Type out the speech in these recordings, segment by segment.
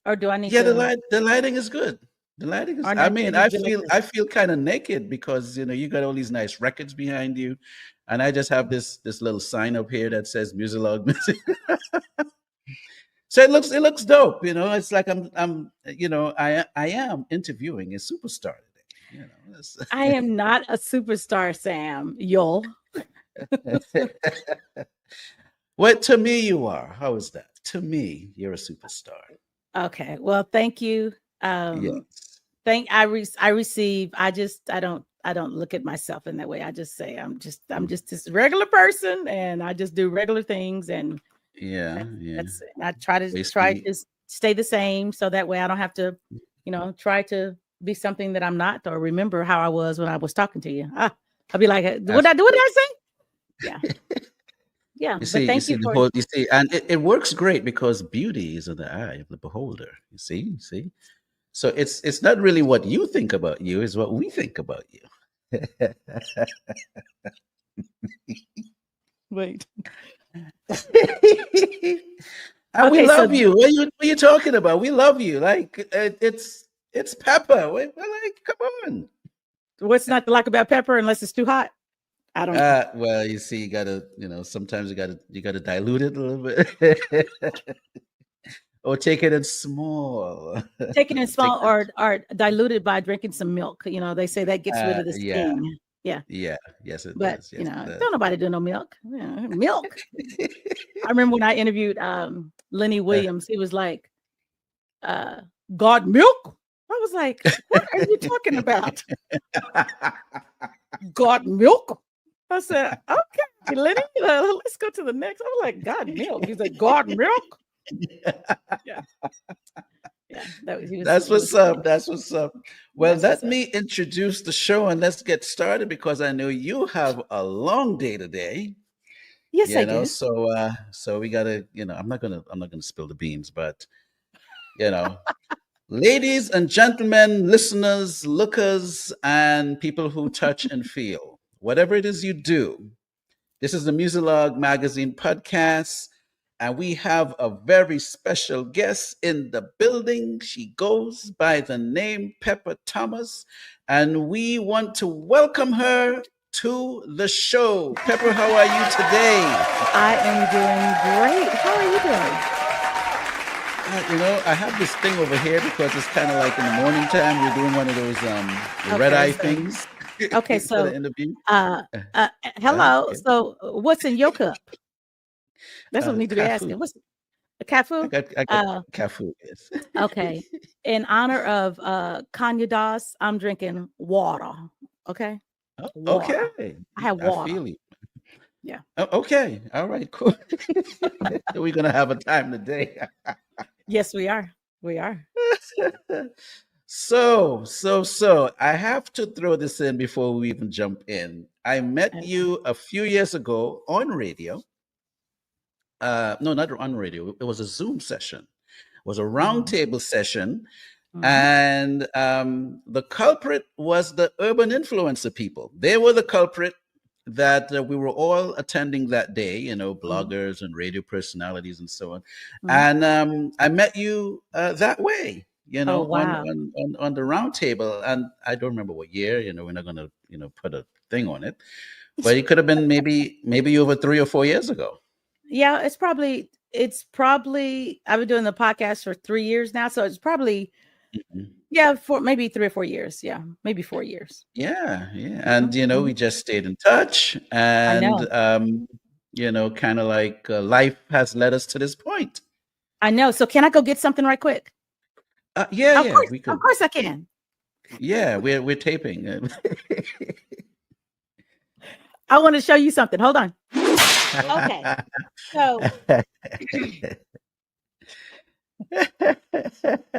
Or do I need Yeah, to? the lighting is good. The lighting is. Or I not? It mean, needs to be like this. I feel kind of naked because you got all these nice records behind you, and I just have this little sign up here that says Muzilog Magazine. So it looks dope. It's like I am interviewing a superstar today. I am not a superstar, Sam. You'll. Well, to me you are. How is that? To me, you're a superstar. Okay. Well, thank you. Um, Yes. I receive. I don't look at myself in that way. I just say I'm just this regular person, and I just do regular things, and Yeah, yeah. that's I try to Basically, stay the same, so that way I don't have to, try to be something that I'm not, or remember how I was when I was talking to you. I'll be like, what that's I do? What did I say? Yeah, yeah. But you thank see you the for. whole you see, and it works great because beauty is in the eye of the beholder. You see. So it's not really what you think about you, it's what we think about you. Wait. And we Okay, so love you. What are you talking about? We love you. Like it's Peppa. We're like, come on. what's not to like about pepper unless it's too hot? I don't know. Well, you see, sometimes you gotta dilute it a little bit, or take it in small. Taken in Take small it. or diluted by drinking some milk. They say that gets rid of the Yeah, sting. Yeah. yeah. Yes, it But does. Yes, it does. don't nobody do no milk. Yeah, milk. I remember when I interviewed Lenny Uh, Williams, he was like, uh, God milk. I was like, what are you talking about? God milk. I said, okay, Lenny, let's go to the next. I was like, God milk. He's like, God milk. Yeah, yeah. That's He was what's funny. up. That's what's up. Well, That's what's let up. me introduce the show and let's get started because I know you have a long day today. Yes, I do. So we gotta, I'm not gonna spill the beans, but you know, ladies and gentlemen, listeners, lookers, and people who touch and feel, whatever it is you do, this is the Muzilog Magazine Podcast, and we have a very special guest in the building. She goes by the name Peppa Thomas, and we want to welcome her to the show. Pepper, how are you today? I am doing great. How are you doing? I have this thing over here because it's kind of like in the morning time. We're doing one of those red Okay, eye so things okay, for the so interview. uh, hello. Okay. So what's in your cup? That's what we need to be Cat food. asking. What's a cat food? I got Uh, cat food. Yes. okay. In honor of Kanye Das, I'm drinking water. Okay, Oh, water. okay. I have I water. feel you. Yeah. Oh, okay. All right. Cool. We're gonna have a time today. Yes, we are. We are. So, I have to throw this in before we even jump in. I met Okay. you a few years ago on radio. No, not on radio. It was a Zoom session. It was a Mhm. roundtable session, Mhm. and the culprit was the urban influencer people. They were the culprit that we were all attending that day. Mhm. Bloggers and radio personalities and so on. Mhm. And I met you that way. Oh On wow. on the roundtable, and I don't remember what year. We're not gonna put a thing on it, but it could have been maybe over 3 or 4 years ago. Yeah, it's probably I've been doing the podcast for 3 years now, so it's probably Mhm. yeah, for maybe 3 or 4 years. Yeah, maybe 4 years. Yeah, yeah. Mhm, And we mhm. just stayed in touch, I and know. kind of like life has led us to this point. I know. So can I go get something right quick? Yeah, Of yeah, course, we of could. course I can. Yeah, we're taping. I want to show you something. Hold on. Okay. So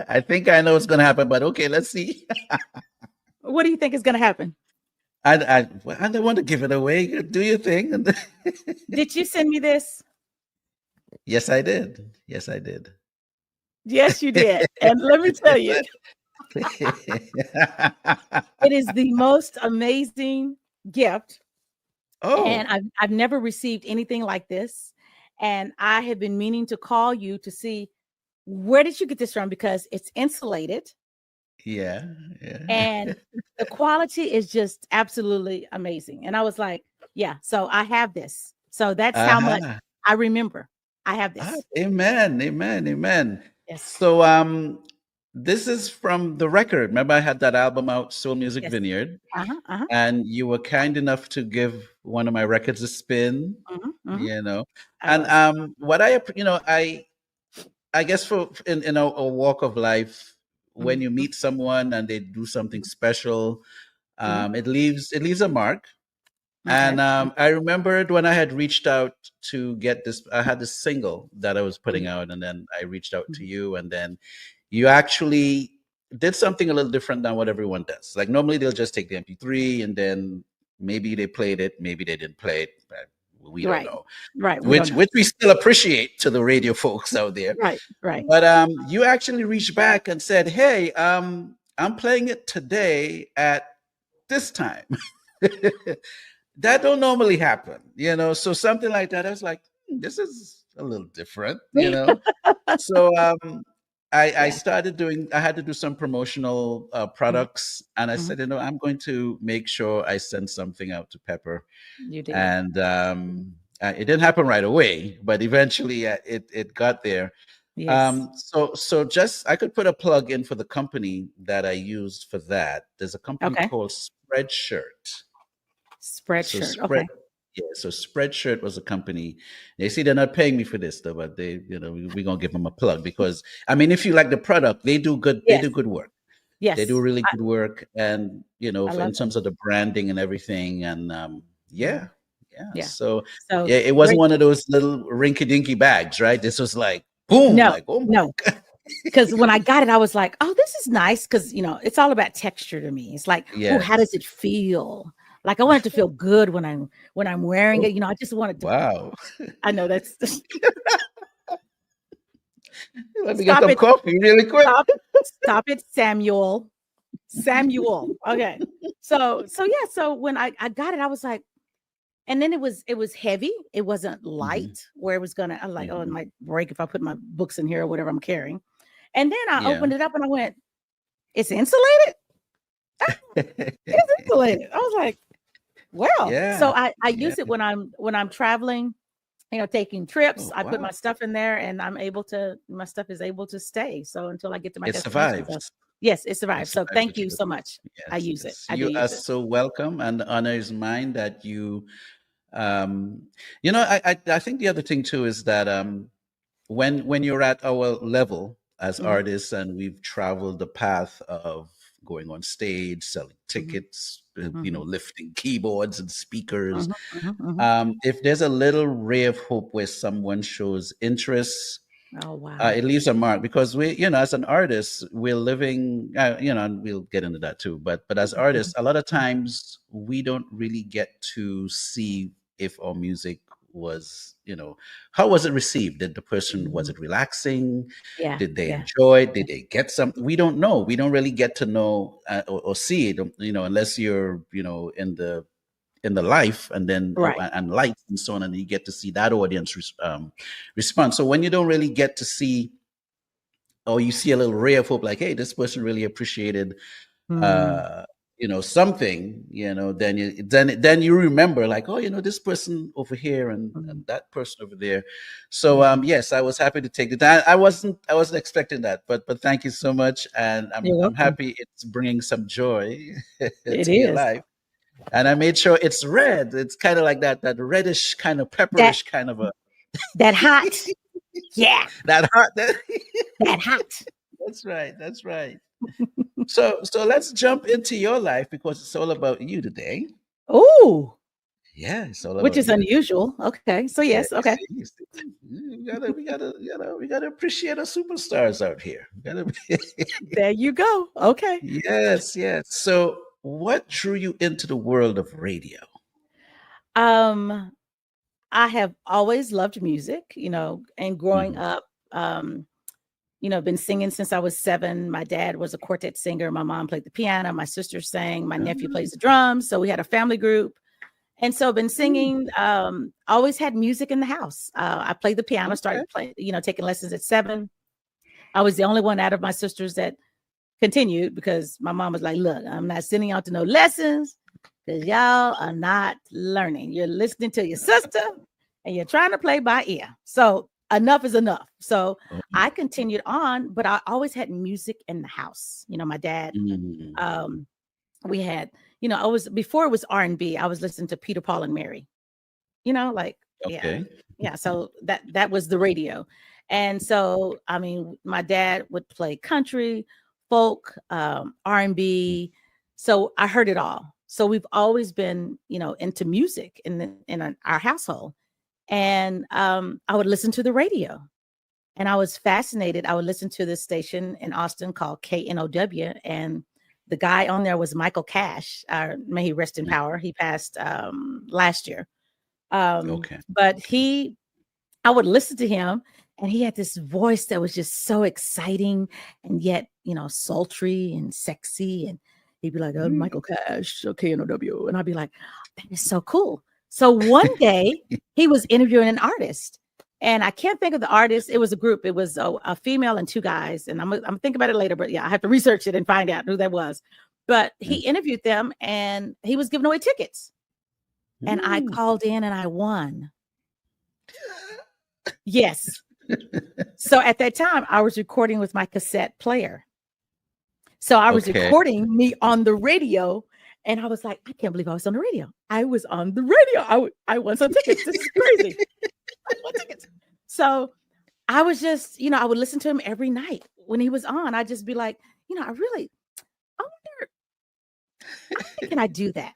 I think I know what's gonna happen, but okay, let's see. what do you think is going to happen? I don't want to give it away. Do your thing. Did you send me this? Yes, I did. Yes, I did. Yes, you did. And let me tell Yes, you, it I- is the most amazing gift. And Oh, I've never received anything like this. And I have been meaning to call you to see where did you get this from? Because it's insulated Yeah. Yeah. and the quality is just absolutely amazing. And I was like, yeah, so I have this. So that's how much Uh-huh. I remember. I have this. Amen. Amen. Amen. Yes. So this is from the record. Remember I had that album out, Soul Music Yes. Vineyard, Uh-huh. Uh-huh. and you were kind enough to give one of my records a spin, Hmm. Hmm. you know. I And was. what I guess for in a walk of life, when you Hmm. meet someone and they do something special, Hmm. it leaves a mark. Okay. And I remembered when I had reached out to get this, I had this single that I was putting Mhm. out, and then I reached out to Mhm. you, and then you actually did something a little different than what everyone does. Like normally they'll just take the MP3 and then maybe they played it, maybe they didn't play it, but we don't Right. know. Right. We don't Which know. which we still appreciate to the radio folks out there. Right. Right. But you actually reached back and said, "Hey, I'm playing it today at this time." That don't normally happen, so something like that, I was like, this is a little different. So I Yeah. started doing, I had to do some promotional Mhm. products, and I Mhm. said, I'm going to make sure I send something out to Pepper. You did. And it didn't happen right away, but eventually it got there. Yes. So just, I could put a plug in for the company that I used for that. There's a company Okay. called Spreadshirt. So Spreadshirt. Okay. Spreadshirt was a company. They see they're not paying me for this though, but we're gonna give them a plug, because I mean, if you like the product, they Yes. do good work. They do Yes. really good work, and I in love it. terms of the branding and everything, and Mhm. yeah. Yeah. So So yeah, it wasn't great. one of those little rinky dinky bags, right? This was like boom, No, like, oh my no. Because when I got it, I was like, oh, this is nice. Because it's all about texture to me. It's like, oh, how does yes. it feel? Like I want it to feel good when I'm wearing Oh it. I just want it to. wow. I know that's Let me get stop some it. coffee really quick. Stop it, Samuel. Samuel. Okay. So yeah. So when I got it, I was like, and then it was heavy. It wasn't Hmm. light where it was gonna. I was like, oh, it Hmm. might break if I put my books in here or whatever I'm carrying. And then I Yeah. opened it up and I went, it's insulated. It's insulated. I was like, well, Yeah. so I Yeah. use it when I'm traveling, taking trips. Oh, I put my wow. stuff in there and my stuff is able to stay. So until I get to my It destination. So survives. yes, it It survives. So survives thank what you you go so through. much. I Yes, use it. yes. I do You are use it. so welcome, and the honor is mine that you um I think the other thing too is that when you're at our level as Mhm, artists, and we've traveled the path of going on stage, selling mhm, tickets, mhm, lifting keyboards and speakers, mhm, mhm, mhm. if there's a little ray of hope where someone shows interest, Oh wow. it leaves a mark, because we, as an artist, we're living, and we'll get into that too. But as Mhm, artists, mhm, a lot of mhm, times we don't really get to see if our music was, how was it received? Did the person, was mhm. it relaxing? Yeah, Did they yeah, enjoy it? yeah. Did they get something? We don't know. We don't really get to know, or see it, unless you're, in the life, and then Right. and lights and so on, and you get to see that audience respond. So when you don't really get to see, or you see a little ray of hope, like, hey, this person really appreciated Mm, uh something, then you remember, like, oh, this person over here, and mhm, that person over there. So mhm. yes, I was happy to take the time. I wasn't expecting that, but thank you so much, and i'm You're i'm welcome. happy it's bringing some joy It to your is. life. And I made sure it's red. It's kind of like that reddish, kind of That pepperish, kind of a that hot. Yeah, that hot. that hot. That's right. That's right. So let's jump into your life, because it's all about you today. Ooh, Yeah, it's all which about is you today. unusual. Okay. So Yeah, yes, okay. you see, we gotta appreciate our superstars out here. We gotta, There you go. Okay. yes, yes. So, what drew you into the world of radio? Um, I have always loved music, and growing Hmm. up, been singing since I was 7. My dad was a quartet singer. My mom played the piano. My sister sang. My nephew plays the drums. So we had a family group. And so been singing, always had music in the house. I played the piano, Okay. started playing, taking lessons at 7. I was the only one out of my sisters that continued because my mom was like, look, I'm not sending y'all to no lessons because y'all are not learning. You're listening to your sister and you're trying to play by ear. So enough is enough. So I continued on, but I always had music in the house. You know, my dad, we had, you know, before it was R&B, I was listening to Peter, Paul and Mary, you know, like, yeah. So that was the radio. And so, I mean, my dad would play country, folk, R&B. So I heard it all. So we've always been, you know, into music in our household. And I would listen to the radio. And I was fascinated. I would listen to this station in Austin called KNOW. And the guy on there was Michael Cash. May he rest in power. He passed last year. But I would listen to him, and he had this voice that was just so exciting and yet, you know, sultry and sexy. And he'd be like, Michael Cash, KNOW. And I'd be like, that is so cool. So one day he was interviewing an artist, and I can't think of the artist. It was a group. It was a female and two guys. And I'm thinking about it later, but yeah, I have to research it and find out who that was. But he interviewed them, and he was giving away tickets. And I called in and I won. Yes. So at that time, I was recording with my cassette player. So I was recording me on the radio, and I was like, I can't believe I was on the radio. I was on the radio. I won some tickets. This is crazy. I won tickets. So I was just, you know, I would listen to him every night when he was on. I'd just be like, you know, I wonder, can I do that?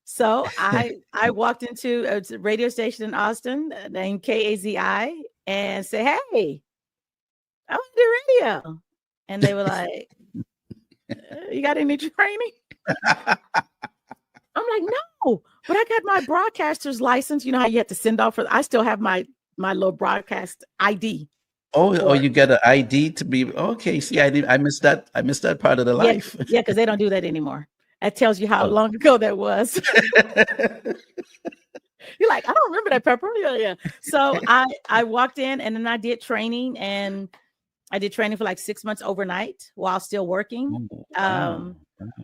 So I walked into a radio station in Austin named KAZI and said, hey, I want to do radio. And they were like, you got any training? I'm like, no, but I got my broadcaster's license. You know how you have to send off I still have my little broadcast ID. Oh, you got an ID to be okay. See, I missed that. I missed that part of the life. Yeah, because they don't do that anymore. That tells you how long ago that was. You're like, I don't remember that, Pepper. Yeah. So I walked in, and then I did training, and I did training for like 6 months overnight while still working.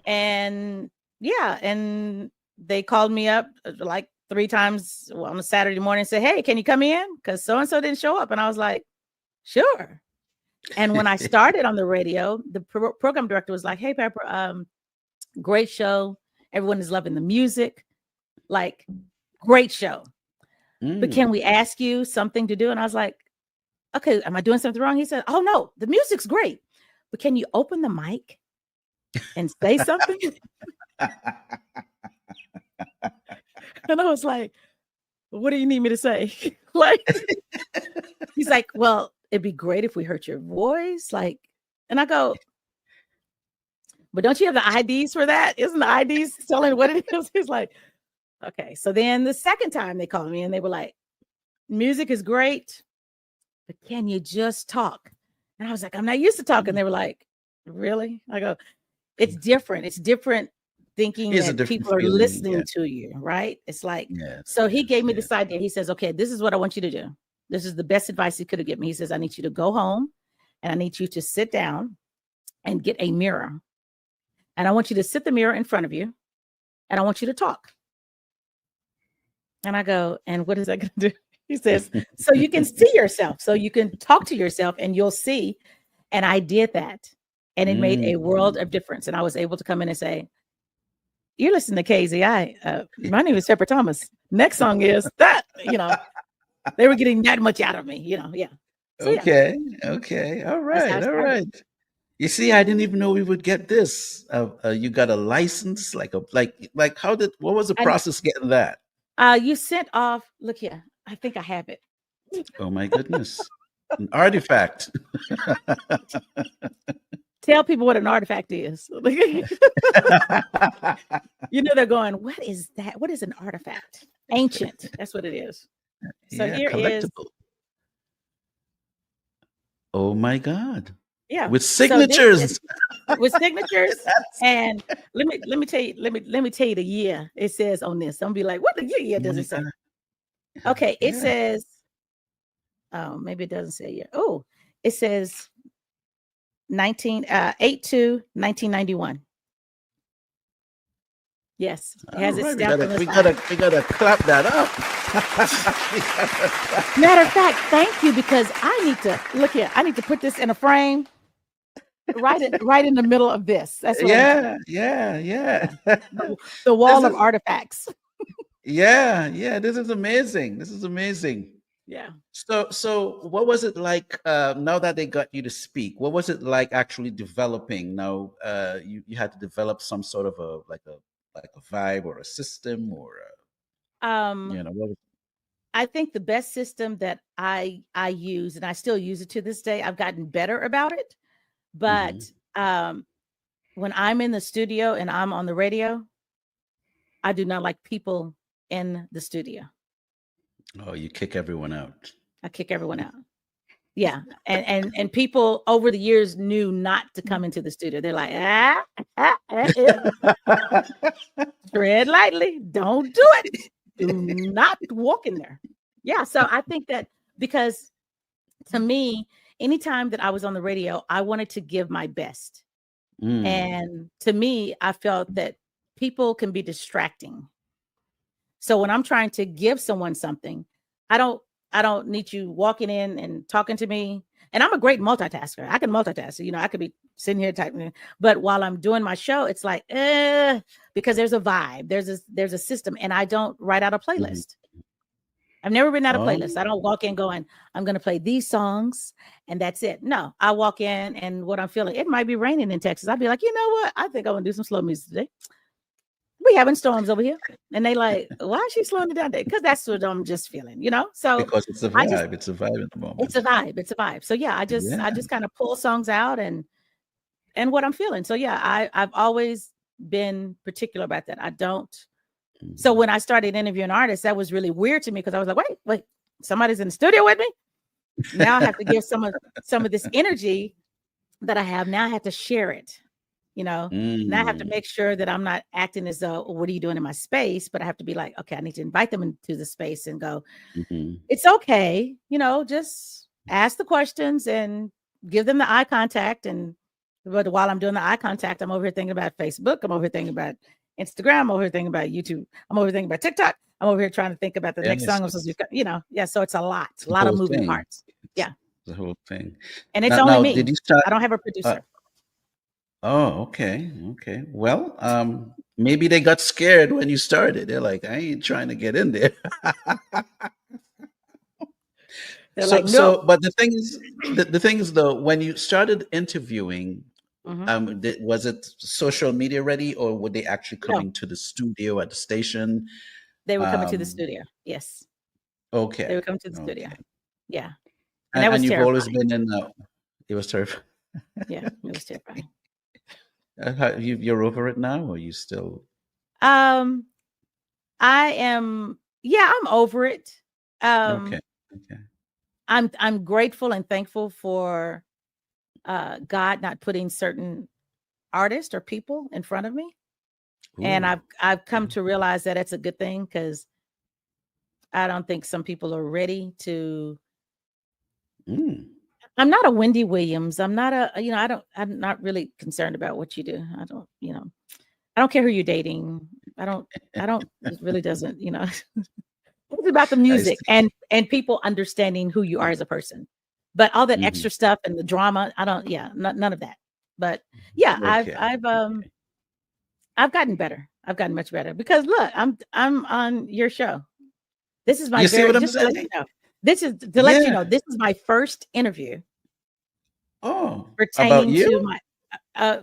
And yeah, and they called me up like 3 times on a Saturday morning and said, hey, can you come in? Because so-and-so didn't show up. And I was like, sure. And when I started on the radio, the program director was like, hey, Pepper, great show. Everyone is loving the music. Like, great show. But can we ask you something to do? And I was like, okay, am I doing something wrong? He said, oh, no, the music's great. But can you open the mic and say something? And I was like, what do you need me to say? Like, he's like, well, it'd be great if we heard your voice. Like, and I go, but don't you have the IDs for that? Isn't the IDs telling what it is? He's like, okay. So then the second time they called me, and they were like, music is great, but can you just talk? And I was like, I'm not used to talking. They were like, really? I go, it's different. It's different thinking that people are listening to you, right? It's like, so he gave me this idea. He says, okay, this is what I want you to do. This is the best advice he could have given me. He says, I need you to go home, and I need you to sit down and get a mirror. And I want you to sit the mirror in front of you, and I want you to talk. And I go, and what is that going to do? He says, so you can see yourself, so you can talk to yourself, and you'll see. And I did that, and it made a world of difference. And I was able to come in and say, you're listening to KZI. My name is Pepper Thomas. Next song is that, you know, they were getting that much out of me, you know. Yeah. So, okay. All right. You see, I didn't even know we would get this. You got a license, like what was the process getting that? You sent off, look here, I think I have it. Oh my goodness. An artifact. Tell people what an artifact is. You know, they're going, what is that? What is an artifact? Ancient. That's what it is. So here is. Oh my God. Yeah. With signatures. With signatures. And let me tell you the year it says on this. I'm gonna be like, what the year does it say? Okay, it says, oh, maybe it doesn't say year. Oh, it says 8/2/1991. Yes, it has All its right, stamp on the we side. gotta clap that up. Matter of fact, thank you, because I need to look here. I need to put this in a frame right in the middle of this. That's what I need to do. Yeah. The This wall of is artifacts. yeah. This is amazing. This is amazing. Yeah. So what was it like now that they got you to speak? What was it like actually developing? Now you had to develop some sort of a vibe or a system or Um, what was I think the best system that I use, and I still use it to this day, I've gotten better about it. But Mhm. when I'm in the studio and I'm on the radio, I do not like people in the studio. Oh, you kick everyone out. I kick everyone out. Yeah. And people over the years knew not to come into the studio. They're like, tread lightly. Don't do it. Do not walk in there. Yeah. So I think that, because to me, anytime that I was on the radio, I wanted to give my best. Mm. And to me, I felt that people can be distracting. So when I'm trying to give someone something, I don't need you walking in and talking to me. And I'm a great multitasker. I can multitask. I could be sitting here typing, but while I'm doing my show, it's like, because there's a vibe, there's a system, and I don't write out a Mhm. playlist. I've never written out a Oh, playlist. I don't walk in going, I'm going to play these songs and that's it. No, I walk in and what I'm feeling. It might be raining in Texas. I'd be like, you know what? I think I'm going to do some slow music today. We having storms over here. And they like, why is she slowing it down today? Because that's what I'm just feeling, So because it's a I just, vibe. It's a vibe at the it's moment. a vibe. It's a vibe. So yeah, I Yeah. just kind of pull songs out and what I'm feeling. So yeah, I've always been particular about that. I don't. So Mhm. when I started interviewing artists, that was really weird to me, because I was like, wait, somebody's in the studio with me. Now I have to give some of this energy that I have. Now I have to share it, Now I have to Mm. make sure that I'm not acting as though, what are you doing in my space? But I have to be like, okay, I need to invite them into the space and go, Mhm. it's okay, just ask the questions and give them the eye contact. But while I'm doing the eye contact, I'm over here thinking about Facebook. I'm over here thinking about Instagram. I'm over here thinking about YouTube. I'm over here thinking about TikTok. I'm over here trying to think about the next Yes, song I'm supposed to do. Yeah. So it's a lot the of whole moving thing. parts. It's Yeah. the whole thing. And it's Now, only now, me. did you start? I don't have a Uh, producer. okay. Well, maybe they got scared when you started. They're like, I ain't trying to get in there. They're like, So, no. but the thing is though, when you started interviewing, Mhm. was it social media ready, or were they actually No, coming to the studio at the station? they were coming to the Um, studio. Yes. They were okay, coming to the studio. okay. Yeah. And that And was you've always terrifying. been in. It was terrifying. Yeah. It was terrifying. You're over it now, or you still? Um, I am, yeah, I'm over it. Okay, Um, okay. I'm grateful and thankful for God not putting certain artists or people in front of me. And Ooh, I've come okay. to realize that it's a good thing, because I don't think some people are ready to. Mm, I'm not a Wendy Williams. I'm not I'm not really concerned about what you do. I don't care who you're dating. It really doesn't. It's about the I music see. and people understanding who you are as a person. But all that Mhm. extra stuff and the drama, I don't, yeah, none of that. But yeah, Okay. I've gotten better. I've gotten much better, because look, I'm on your show. This is my You see what very, I'm just to let saying? you know. This is to let you Yeah. know, this is my first interview Oh, about pertaining to you? my uh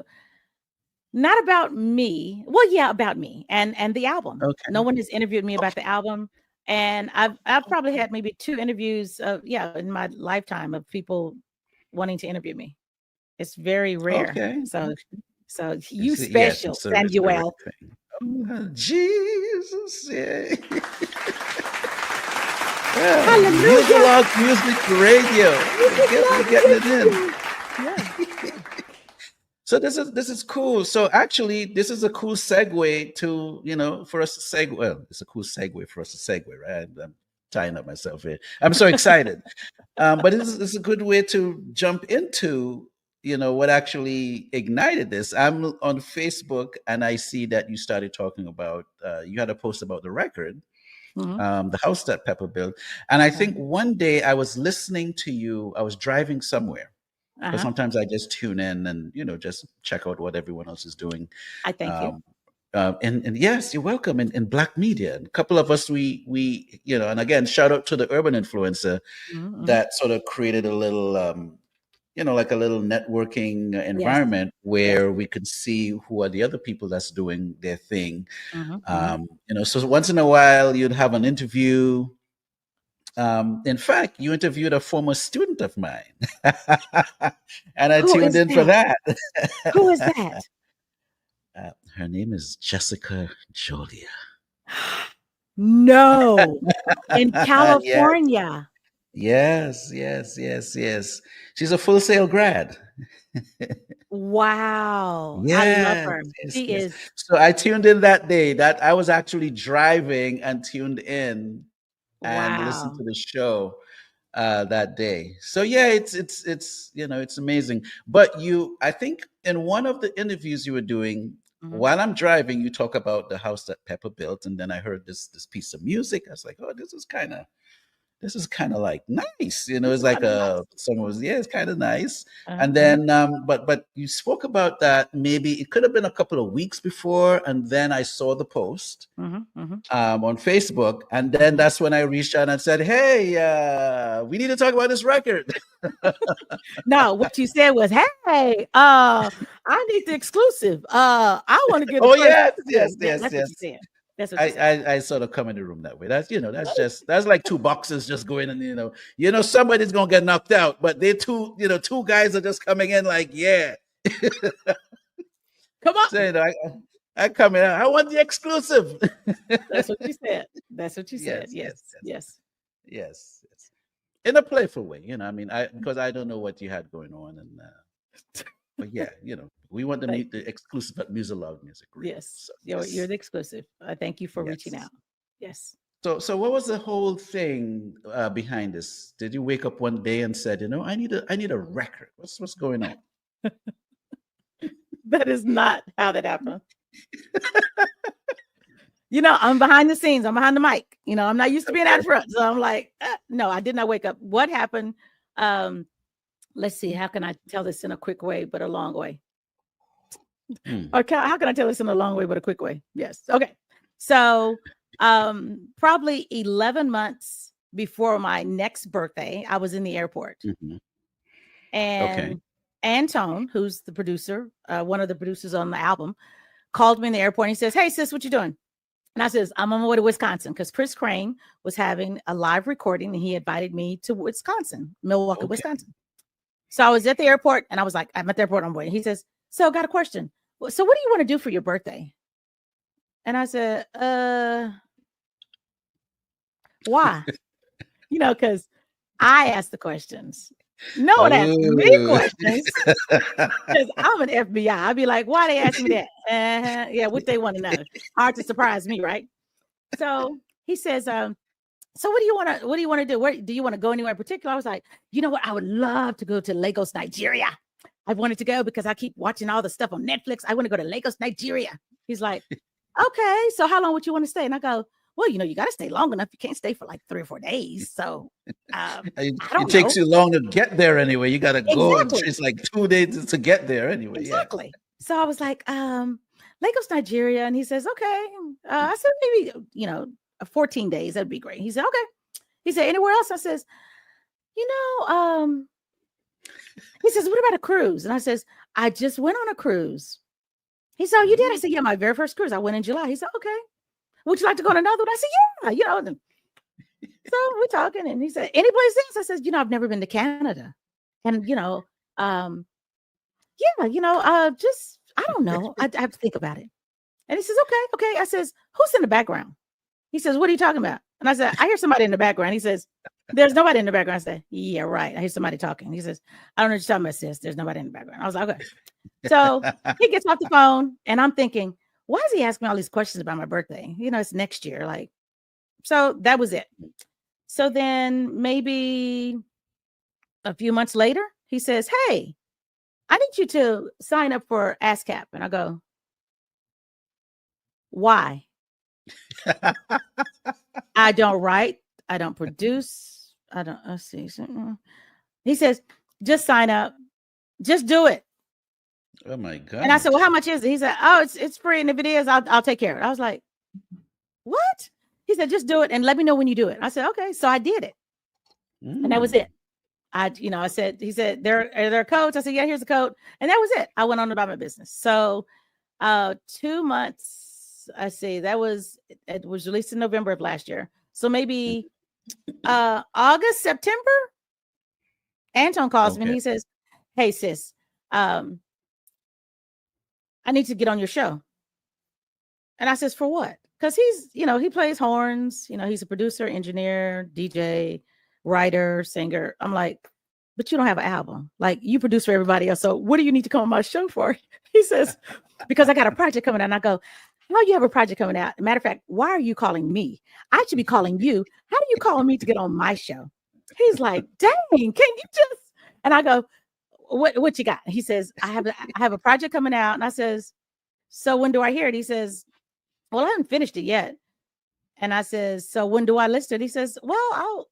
not about me. Well, yeah, about me and the album. No Okay. one has interviewed me about the album. And I've probably had maybe 2 interviews in my lifetime of people wanting to interview me. It's very rare. Okay. So you Yes, special, it's a rare Samuel. thing. Oh, Jesus. Yeah. Yeah. Hallelujah. Muzilog Music Radio. Music We're love getting it in. you. Yeah. So this is cool. So actually, this is a cool segue to for us to segue. Well, it's a cool segue for us to segue, right? I'm tying up myself here. I'm so excited. But this is a good way to jump into what actually ignited this. I'm on Facebook and I see that you started talking about, you had a post about the record, the house that Peppa built. And I think one day I was listening to you, I was driving somewhere. Because sometimes I just tune in and, just check out what everyone else is doing. I thank you. And yes, you're welcome in Black media. And a couple of us, we and again, shout out to the urban influencer that sort of created a little, like a little networking environment where we could see who are the other people that's doing their thing. So once in a while you'd have an interview. In fact, you interviewed a former student of mine, and I tuned in for that. Who is that? Her name is Jessica Jolia. No, in California. Yes. She's a Full Sail grad. Wow. Yes, I love her. yes, She yes. is. So I tuned in that day. That I was actually driving and tuned in and listened Wow. to the show that day. So yeah, it's amazing. But I think in one of the interviews you were doing while I'm driving, you talk about the house that Peppa built, and then I heard this piece of music. I was like, oh, this is kind of like nice, it's like someone was, it's kind of nice. And then but you spoke about that, maybe it could have been a couple of weeks before, and then I saw the post on Facebook, and then that's when I reached out and said, hey, we need to talk about this record. No, what you said was, hey, I need the exclusive. I want to get yes. That's what you said. That's what you said. I sort of come in the room that way. That's like two boxes just going, and somebody's gonna get knocked out, but they two guys are just coming in like, yeah. Come on. So, I come in, I want the exclusive. That's what you said. That's what you said. Yes. In a playful way, because I don't know what you had going on, and but yeah, we want to meet the exclusive at Muzilog Music Radio. Yes, so, you're the exclusive. Thank you for reaching out. Yes. So what was the whole thing behind this? Did you wake up one day and said, I need a record? What's going on? That is not how that happened. I'm behind the scenes. I'm behind the mic. I'm not used to being out front. So I'm like, no, I did not wake up. What happened? Let's see. How can I tell this in a quick way, but a long way? Or how can I tell this in a long way, but a quick way? Yes. Okay. So probably 11 months before my next birthday, I was in the airport. And Antone, who's the producer, one of the producers on the album, called me in the airport and he says, hey, sis, what you doing? And I says, I'm on my way to Wisconsin because Chris Crane was having a live recording and he invited me to Wisconsin, Milwaukee, Wisconsin. So I was at the airport and I was like, I'm at the airport on board. He says, so I got a question. So what do you want to do for your birthday? And I said, why? Because I asked the questions. No one asked me questions because I'm an FBI. I'd be like, why they asking me that? Yeah, what they want to know. Hard to surprise me, right? So he says, so what do you want to do? Where do you want to go anywhere in particular? I was like, you know what? I would love to go to Lagos, Nigeria. I wanted to go because I keep watching all the stuff on Netflix. I want to go to Lagos, Nigeria. He's like, okay, so how long would you want to stay? And I go, well, you got to stay long enough. You can't stay for like 3 or 4 days. So it takes you long to get there anyway. You got to go. It's like 2 days to get there anyway. Exactly. Yeah. So I was like, Lagos, Nigeria. And he says, okay. I said, maybe, 14 days. That'd be great. He said, okay. He said, anywhere else? I says, he says, what about a cruise? And I says, I just went on a cruise. He said, oh, you did? I said, yeah, my very first cruise. I went in July. He said, okay. Would you like to go on another one? I said, yeah, So we're talking and he said, any place else? I said, I've never been to Canada. And, just, I don't know. I have to think about it. And he says, okay. I says, who's in the background? He says, what are you talking about? And I said, I hear somebody in the background. He says, there's nobody in the background. I said, yeah, right. I hear somebody talking. He says, I don't know what you're talking about, sis. There's nobody in the background. I was like, okay. So he gets off the phone and I'm thinking, why is he asking me all these questions about my birthday? It's next year. So that was it. So then maybe a few months later, he says, hey, I need you to sign up for ASCAP. And I go, why? I don't write. I don't produce. Let's see. He says, just sign up. Just do it. Oh my God. And I said, well, how much is it? He said, oh, it's free. And if it is, I'll take care of it. I was like, what? He said, just do it and let me know when you do it. I said, okay. So I did it. And that was it. I said, he said, are there codes? I said, yeah, here's the code. And that was it. I went on about my business. So 2 months, it was released in November of last year. So maybe August, September, Anton calls me and he says, hey, sis, I need to get on your show. And I says, for what? Because he's, he plays horns, he's a producer, engineer, DJ, writer, singer. I'm like, but you don't have an album. Like, you produce for everybody else. So what do you need to come on my show for? He says, because I got a project coming out. And I go, how you have a project coming out? Matter of fact, why are you calling me? I should be calling you. How do you call me to get on my show? He's like, dang, can you just? And I go, what you got? He says, I have a project coming out. And I says, so when do I hear it? He says, well, I haven't finished it yet. And I says, so when do I list it? He says, well,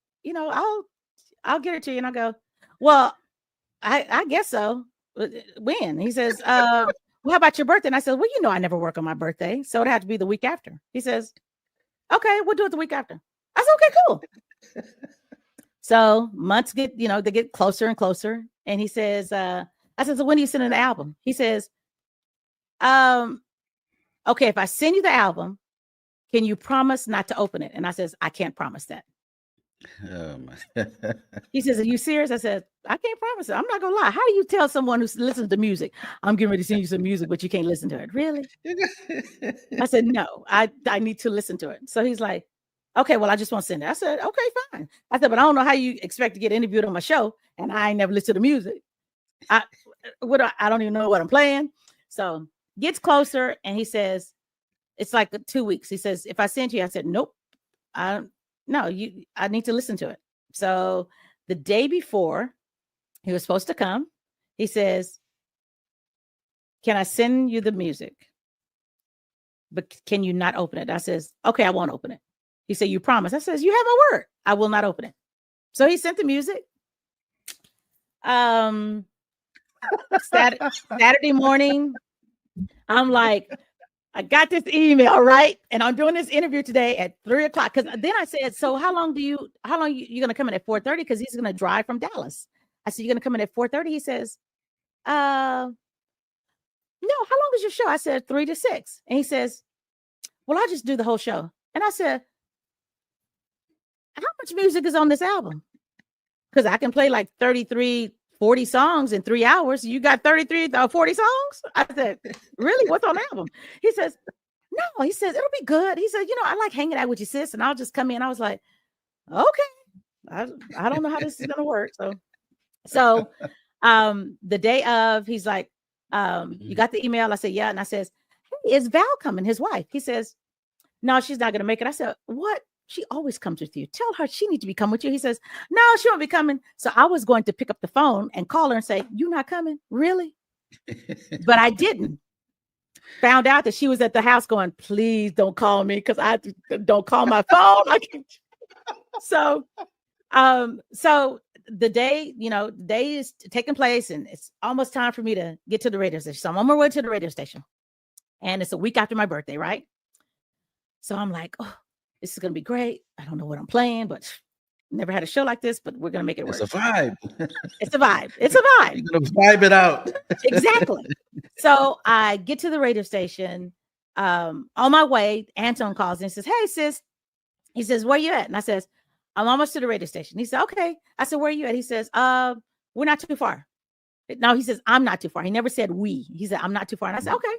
I'll get it to you. And I go, well, I guess so. When? He says, well, how about your birthday? And I said, well, I never work on my birthday. So it'd have to be the week after. He says, okay, we'll do it the week after. I said, okay, cool. So months they get closer and closer. And he says, I said, so when do you send in the album? He says, okay, if I send you the album, can you promise not to open it? And I says, I can't promise that. He says, are you serious? I said, I can't promise it. I'm not gonna lie. How do you tell someone who listens to music, I'm getting ready to send you some music, but you can't listen to it? Really? I said, no, I need to listen to it. So he's like, okay, well, I just want to send it. I said, okay, fine. I said, but I don't know how you expect to get interviewed on my show, and I ain't never listened to music. I don't even know what I'm playing. So gets closer, and he says, it's like 2 weeks. He says, if I send you, I said, nope. I need to listen to it. So the day before he was supposed to come, he says, can I send you the music? But can you not open it? I says, okay, I won't open it. He said, you promise? I says, you have my word. I will not open it. So he sent the music. Saturday morning, I'm like, I got this email, right? And I'm doing this interview today at 3:00. Because then I said, so how long you going to come in at 4:30? Because he's going to drive from Dallas. I said, you're going to come in at 4:30? He says, no, how long is your show? I said 3 to 6. And he says, well, I'll just do the whole show. And I said, how much music is on this album? Because I can play like 33, 40 songs in 3 hours. You got 33 or 40 songs? I said, really? What's on the album? He says, no. He says, it'll be good. He said, I like hanging out with you, sis. And I'll just come in. I was like, okay. I don't know how this is going to work. So the day of, he's like, you got the email? I said, yeah. And I says, hey, is Val coming? His wife. He says, no, she's not going to make it. I said, what? She always comes with you. Tell her she needs to be coming with you. He says, no, she won't be coming. So I was going to pick up the phone and call her and say, you not coming? Really? But I didn't. Found out that she was at the house going, please don't call me because I don't call my phone. So the day, the day is taking place and it's almost time for me to get to the radio station. So I'm on my way to the radio station and it's a week after my birthday, right? So I'm like, oh, this is going to be great. I don't know what I'm playing, but never had a show like this, but we're going to make it work. It's a vibe. It's a vibe. It's a vibe. You're going to vibe it out. Exactly. So I get to the radio station. On my way, Anton calls and he says, hey, sis. He says, where you at? And I says, I'm almost to the radio station. He said, okay. I said, where are you at? He says, we're not too far. No, he says, I'm not too far. He never said we. He said, I'm not too far. And I said, okay.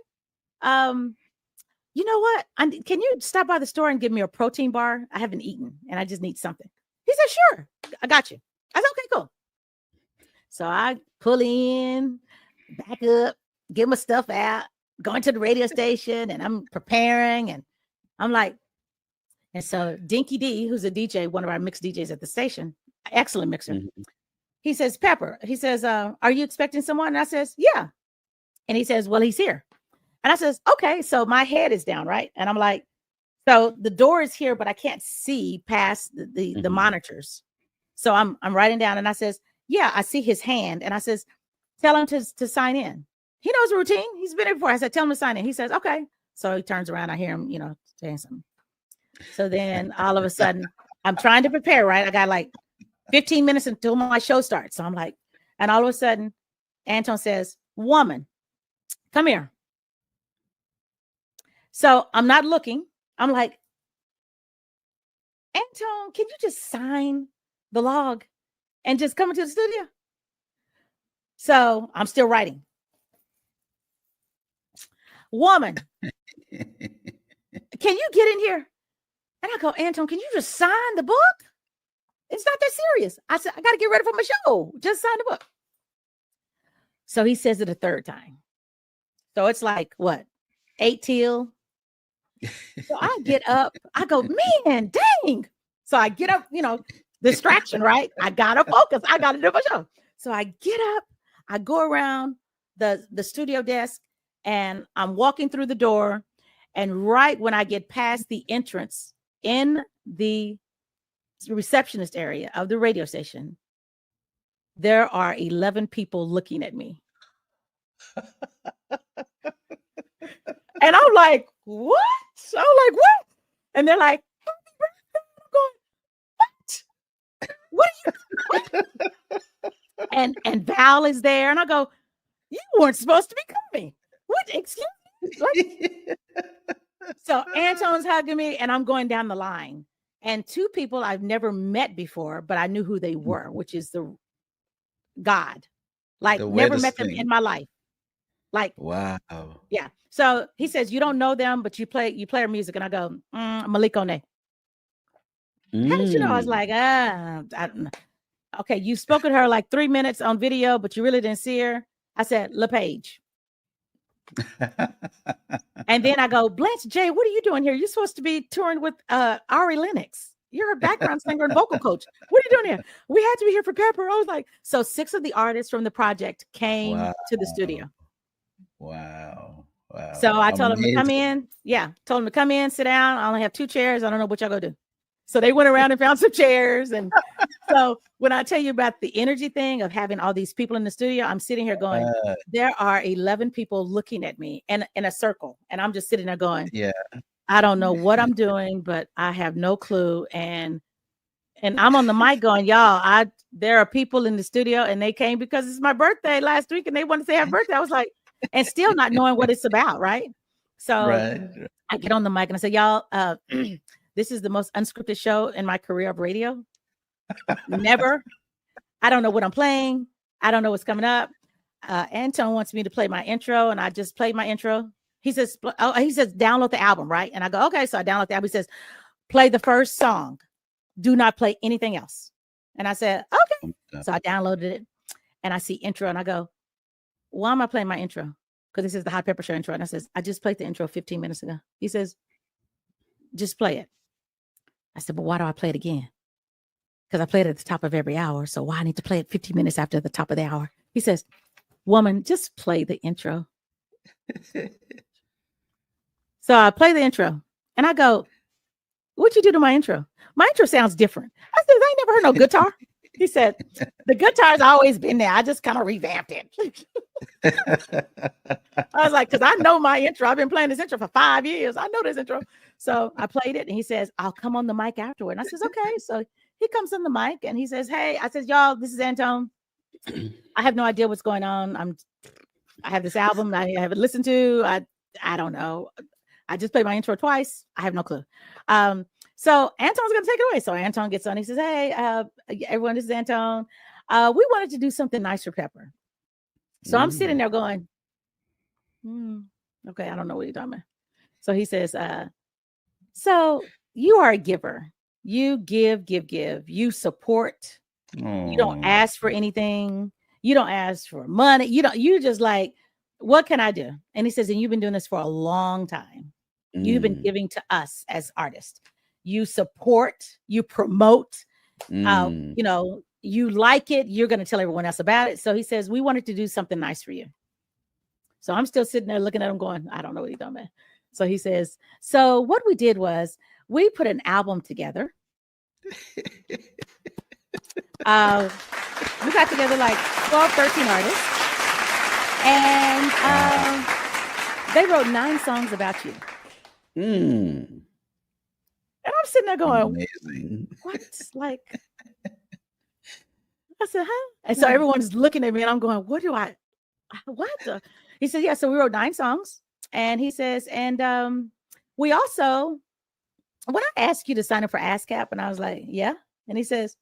You know what? Can you stop by the store and give me a protein bar? I haven't eaten and I just need something. He said, sure. I got you. I said, okay, cool. So I pull in, back up, get my stuff out, going to the radio station and I'm preparing and I'm like, and so Dinky D, who's a DJ, one of our mixed DJs at the station, excellent mixer. Mm-hmm. he says, Pepper, he says, are you expecting someone? And I says, yeah. And he says, well, he's here. And I says, okay. So my head is down, right? And I'm like, so the door is here, but I can't see past the monitors. So I'm writing down, and I says, yeah, I see his hand. And I says, tell him to sign in. He knows the routine. He's been here before. I said, tell him to sign in. He says, okay. So he turns around. I hear him, saying something. So then all of a sudden, I'm trying to prepare, right? I got like 15 minutes until my show starts. So I'm like, and all of a sudden, Anton says, woman, come here. So I'm not looking. I'm like, Anton, can you just sign the log and just come into the studio? So I'm still writing. Woman, can you get in here? And I go, Anton, can you just sign the book? It's not that serious. I said, I got to get ready for my show. Just sign the book. So he says it a third time. So it's like, what, 8 till? So I get up. I go, man, dang. So I get up, distraction, right? I got to focus. I got to do my show. So I get up. I go around the studio desk, and I'm walking through the door. And right when I get past the entrance in the receptionist area of the radio station, there are 11 people looking at me. And I'm like, what? So I'm like, what? And they're like, happy birthday. I'm going, what? And Val is there. And I go, you weren't supposed to be coming. What? Excuse me? So Anton's hugging me, and I'm going down the line. And 2 people I've never met before, but I knew who they were, which is the God. Like, never met them in my life. Like, wow. Yeah. So he says, you don't know them, but you play their music. And I go, Malikone. How did you know? I was like, I don't know. Okay, you spoke to her like 3 minutes on video, but you really didn't see her. I said, LePage. And then I go, Blanche J, what are you doing here? You're supposed to be touring with Ari Lennox. You're a background singer and vocal coach. What are you doing here? We had to be here for Pepper. I was like, so 6 of the artists from the project came to the studio. Wow. So I told them to come in. Yeah. Told them to come in, sit down. I only have 2 chairs. I don't know what y'all gonna do. So they went around and found some chairs. And so when I tell you about the energy thing of having all these people in the studio, I'm sitting here going, there are 11 people looking at me in a circle. And I'm just sitting there going, I don't know what I'm doing, but I have no clue. And I'm on the mic going, y'all, there are people in the studio, and they came because it's my birthday last week and they want to say happy birthday. I was like, and still not knowing what it's about, right? So I get on the mic and I say, y'all, this is the most unscripted show in my career of radio. Never. I don't know what I'm playing. I don't know what's coming up. Anton wants me to play my intro, and I just played my intro. He says, download the album, right? And I go, okay. So I download the album. He says, play the first song. Do not play anything else. And I said, okay. So I downloaded it, and I see intro, and I go, why am I playing my intro? Because this is the Hot Pepper Show intro. And I says, I just played the intro 15 minutes ago. He says, just play it. I said, but why do I play it again? Because I played it at the top of every hour. So why I need to play it 15 minutes after the top of the hour? He says, woman, just play the intro. So I play the intro, and I go, what'd you do to my intro? My intro sounds different. I said, I ain't never heard no guitar. He said, the guitar's always been there. I just kind of revamped it. I was like, because I know my intro. I've been playing this intro for 5 years. I know this intro. So I played it, and he says, I'll come on the mic afterward. And I says, okay. So he comes on the mic, and he says, hey, I says, y'all, this is Anton. I have no idea what's going on. I have this album I haven't listened to. I don't know. I just played my intro twice. I have no clue. So Anton's going to take it away. So Anton gets on. He says, hey, everyone, this is Anton. We wanted to do something nice for Pepper. So I'm sitting there going, okay, I don't know what you're talking about. So he says, so you are a giver. You give. You support. You don't ask for anything. You don't ask for money. You just like, what can I do? And he says, and you've been doing this for a long time. You've been giving to us as artists. You support, you promote, you like it, you're going to tell everyone else about it. So he says, we wanted to do something nice for you. So I'm still sitting there looking at him going, I don't know what he's talking about. So he says, so what we did was we put an album together. We got together like 12, 13 artists. And they wrote 9 songs about you. Mm. And I'm sitting there going, amazing. What? Like, I said, huh? And so everyone's looking at me and I'm going, what? He said, yeah, so we wrote 9 songs. And he says, and we also, when I asked you to sign up for ASCAP, and I was like, yeah. And he says,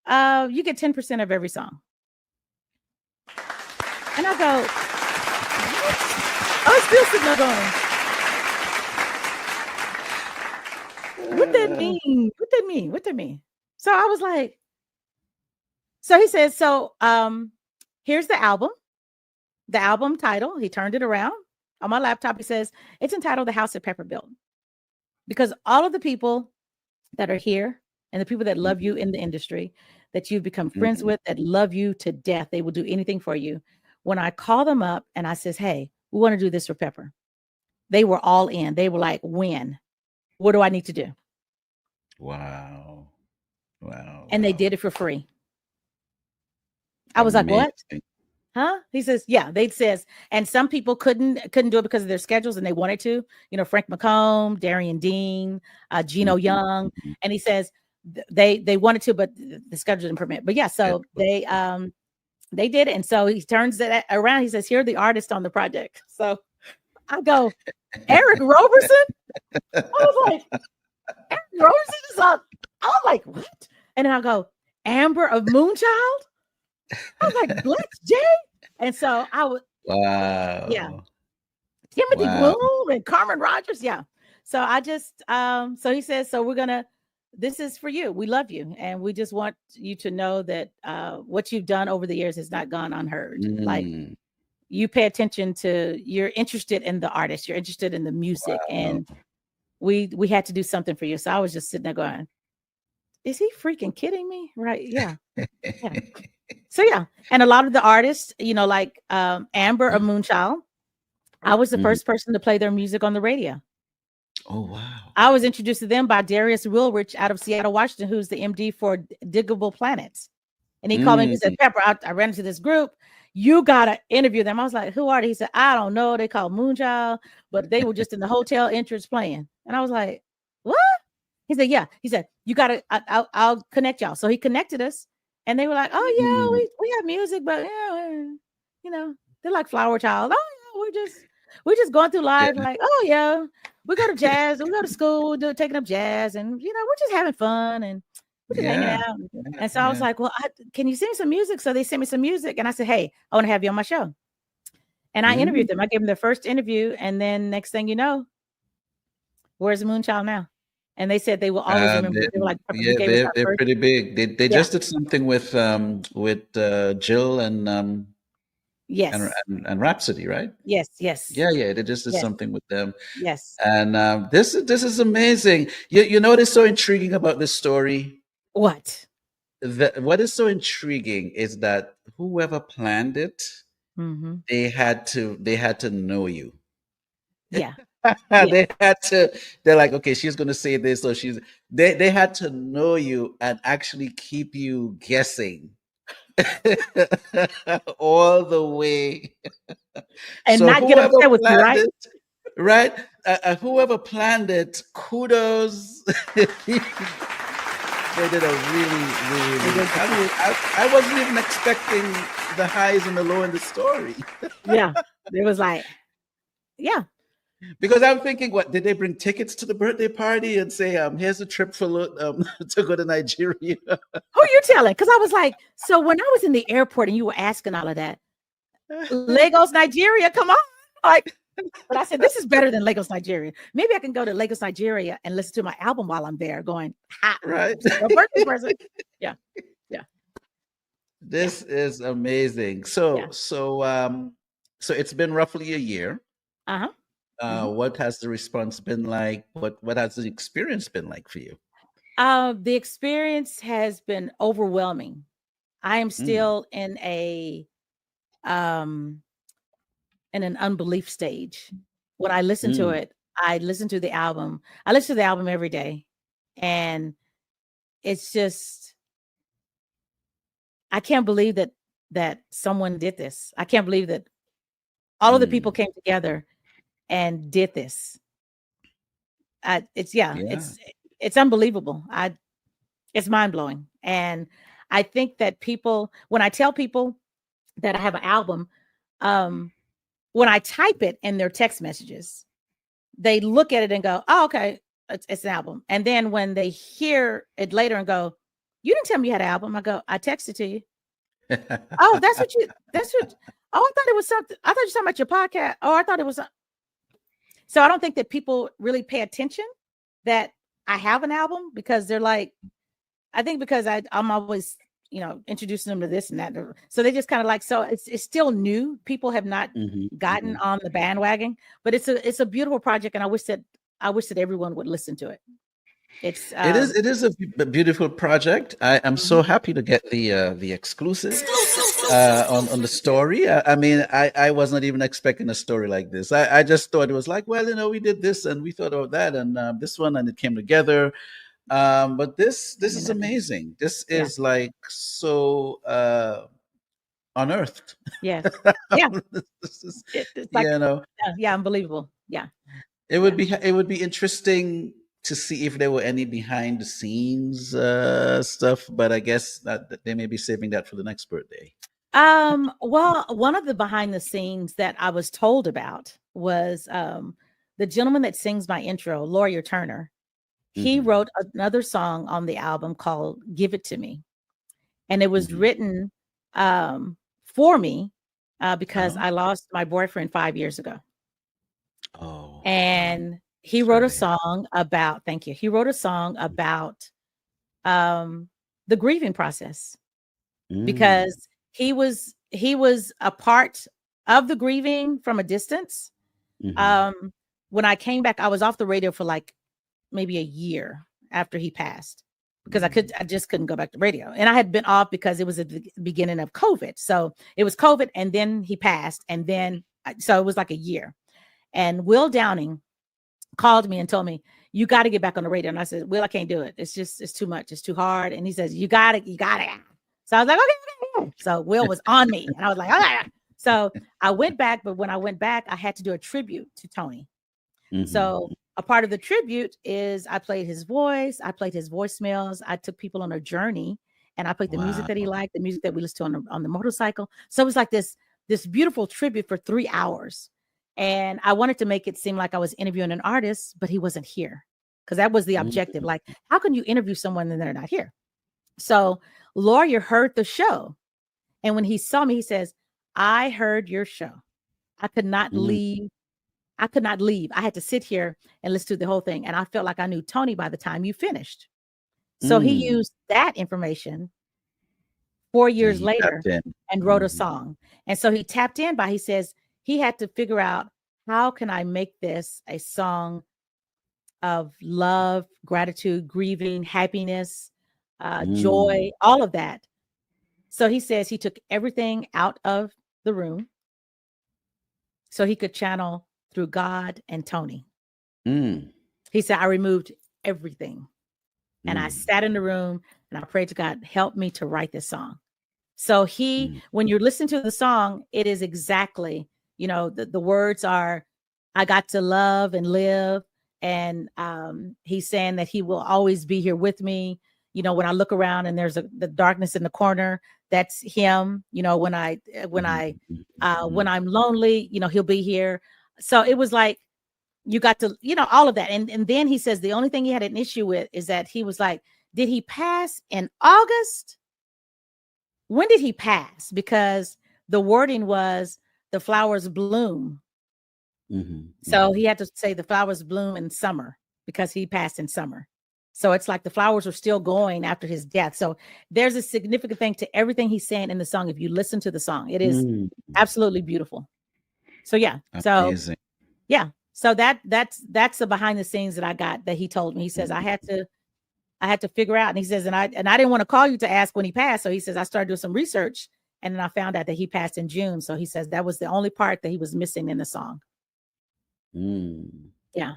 you get 10% of every song. And I go, what? I was still sitting there going, what that mean? What that mean? So I was like, so he says, so here's the album title. He turned it around on my laptop. He says, it's entitled The House that Peppa Built. Because all of the people that are here and the people that love you in the industry, that you've become friends with, that love you to death, they will do anything for you. When I call them up and I says, hey, we want to do this for Pepper, they were all in. They were like, when? What do I need to do? Wow. And they did it for free. I was like, what? Huh? He says, yeah, they says, and some people couldn't do it because of their schedules and they wanted to, Frank McComb, Darian Dean, Gino Young. And he says they wanted to, but the schedule didn't permit. But yeah, so they did it. And so he turns it around. He says, here are the artists on the project. So I go, Eric Roberson? I was like, Eric Roberson is on. I was like, what? And then I go, Amber of Moonchild? I was like, Blitz J? And so I was, wow. Yeah. Timothy Bloom and Carmen Rogers. Yeah. So I just, so he says, so this is for you. We love you. And we just want you to know that what you've done over the years has not gone unheard. Like, you pay attention you're interested in the artist, you're interested in the music. And we had to do something for you. So I was just sitting there going, is he freaking kidding me? Right. Yeah. Yeah. So yeah, and a lot of the artists, like Amber of Moonchild, I was the first person to play their music on the radio. Oh wow! I was introduced to them by Darius Wilrich out of Seattle, Washington, who's the MD for Diggable Planets, and he called me and he said, "Pepper, I ran into this group. You gotta interview them." I was like, "Who are they?" He said, "I don't know. They call Moonchild, but they were just in the hotel entrance playing." And I was like, "What?" He said, "Yeah." He said, "You gotta. I'll connect y'all." So he connected us. And they were like, "Oh yeah, we have music, but they're like Flower Child. Oh yeah, we're just going through life. Like, oh yeah, we go to jazz, we go to school, taking up jazz, and we're just having fun and we're just hanging out." And so I was like, "Well, can you send me some music?" So they sent me some music, and I said, "Hey, I want to have you on my show." And I interviewed them. I gave them their first interview, and then next thing you know, where's Moonchild now? And they said they will always remember. They were like, they're pretty big. They just did something with Jill and yes, and Rhapsody, right? Yes. Yeah. They just did something with them. Yes. And this is amazing. You know what is so intriguing about this story? What? What is so intriguing is that whoever planned it, they had to know you. Yeah. They're like, okay, she's going to say this, or they had to know you and actually keep you guessing all the way, and so not get upset with you, right? Right? Whoever planned it, kudos. They did a really I wasn't even expecting the highs and the low in the story. Yeah, it was like, yeah. Because I'm thinking, what did they bring tickets to the birthday party and say, here's a trip for to go to Nigeria? Who are you telling? Because I was like, so when I was in the airport and you were asking all of that, Lagos, Nigeria, come on. Like, but I said, this is better than Lagos, Nigeria. Maybe I can go to Lagos, Nigeria and listen to my album while I'm there going, right. A birthday present. Yeah. This is amazing. So it's been roughly a year. What has the response been like? What has the experience been like for you? The experience has been overwhelming. I am Mm, still um in an unbelief stage. When I listen to mm, it, I listen to the album. I listen to the album every day, and it's just I can't believe that someone did this. I can't believe that all of the people mm. came together and did this. It's yeah, Yeah. it's unbelievable. It's mind blowing, and I think that people, when I tell people that I have an album, um, when I type it in their text messages, they look at it and go, "Oh, okay, it's an album." And then when they hear it later and go, "You didn't tell me you had an album," I go, "I texted to you." Oh, that's what you. That's what. Oh, I thought it was something. I thought you were talking about your podcast. Oh, I thought it was. So I don't think that people really pay attention that I have an album because they're like, I think because I'm always, introducing them to this and that. So they just kind of like, so it's still new. People have not Mhm, gotten mhm. on the bandwagon, but it's a beautiful project, and I wish that everyone would listen to it. It's It is a beautiful project. I am so mhm. happy to get the exclusive on the story. I mean, I was not even expecting a story like this. I just thought it was like, well, we did this and we thought of that and this one and it came together. But this is Another. amazing. This Yeah. is like so unearthed. Yes. Yeah. This is, It's like you know, yeah, unbelievable. Yeah. it would Yeah. be interesting to see if there were any behind the scenes stuff, but I guess that they may be saving that for the next birthday. Well, one of the behind the scenes that I was told about was the gentleman that sings my intro, Lawyer Turner. He Hmm. wrote another song on the album called Give It to Me. And it was Hmm. written for me because Oh, I lost my boyfriend 5 years ago. oh, And he wrote sorry a to hear that. song about, thank you. He wrote a song about um, the grieving process Mm, because he was a part of the grieving from a distance. hmm. Um, when I came back, I was off the radio for like maybe a year after he passed because Mm, I just couldn't go back to radio. And I had been off because it was at the beginning of COVID. So it was COVID and then he passed. And then, so it was like a year. And Will Downing called me and told me, you got to get back on the radio. And I said, Will, I can't do it. It's too much. It's too hard. And he says, you got it. You got it. So I was like, okay, okay. So Will was on me and I was like, okay. So I went back, but when I went back, I had to do a tribute to Tony. hmm. So a part of the tribute is I played his voice, I played his voicemails, I took people on a journey, and I played the music Wow. that he liked, the music that we listened to on the motorcycle. So it was like this beautiful tribute for 3 hours. And I wanted to make it seem like I was interviewing an artist, but he wasn't here because that was the objective. Mm, Like, how can you interview someone and they're not here? So Lawyer heard the show. And when he saw me, he says, I heard your show. I could not mm, leave I could not leave. I had to sit here and listen to the whole thing. And I felt like I knew Tony by the time you finished. So he mm. used that information 4 years And he later tapped in. and wrote a Hmm. song. And so he tapped in he says he had to figure out how can I make this a song of love, gratitude, grieving, happiness, Mm, joy, all of that. So he says he took everything out of the room so he could channel through God and Tony. mm, He said, I removed everything. And I mm, sat in the room and I prayed to God, help me to write this song. So mm. when you're listening to the song, it is exactly, the words are, I got to love and live. And he's saying that he will always be here with me. When I look around and there's the darkness in the corner, that's him. Mhm, mhm, When mhm. I'm lonely, he'll be here. So it was like, you got to, all of that. And then he says the only thing he had an issue with is that he was like, did he pass in August? When did he pass? Because the wording was the flowers bloom. Mhm, So he mhm. had to say the flowers bloom in summer because he passed in summer. So it's like the flowers are still going after his death. So there's a significant thing to everything he's saying in the song. If you listen to the song, it is Mm, absolutely beautiful. So yeah. So amazing. yeah. So that's the behind the scenes that I got that he told me. He says I had to I had to figure out. And he says, and I didn't want to call you to ask when he passed. So he says, I started doing some research, and then I found out that he passed in June. So he says that was the only part that he was missing in the song. Yeah.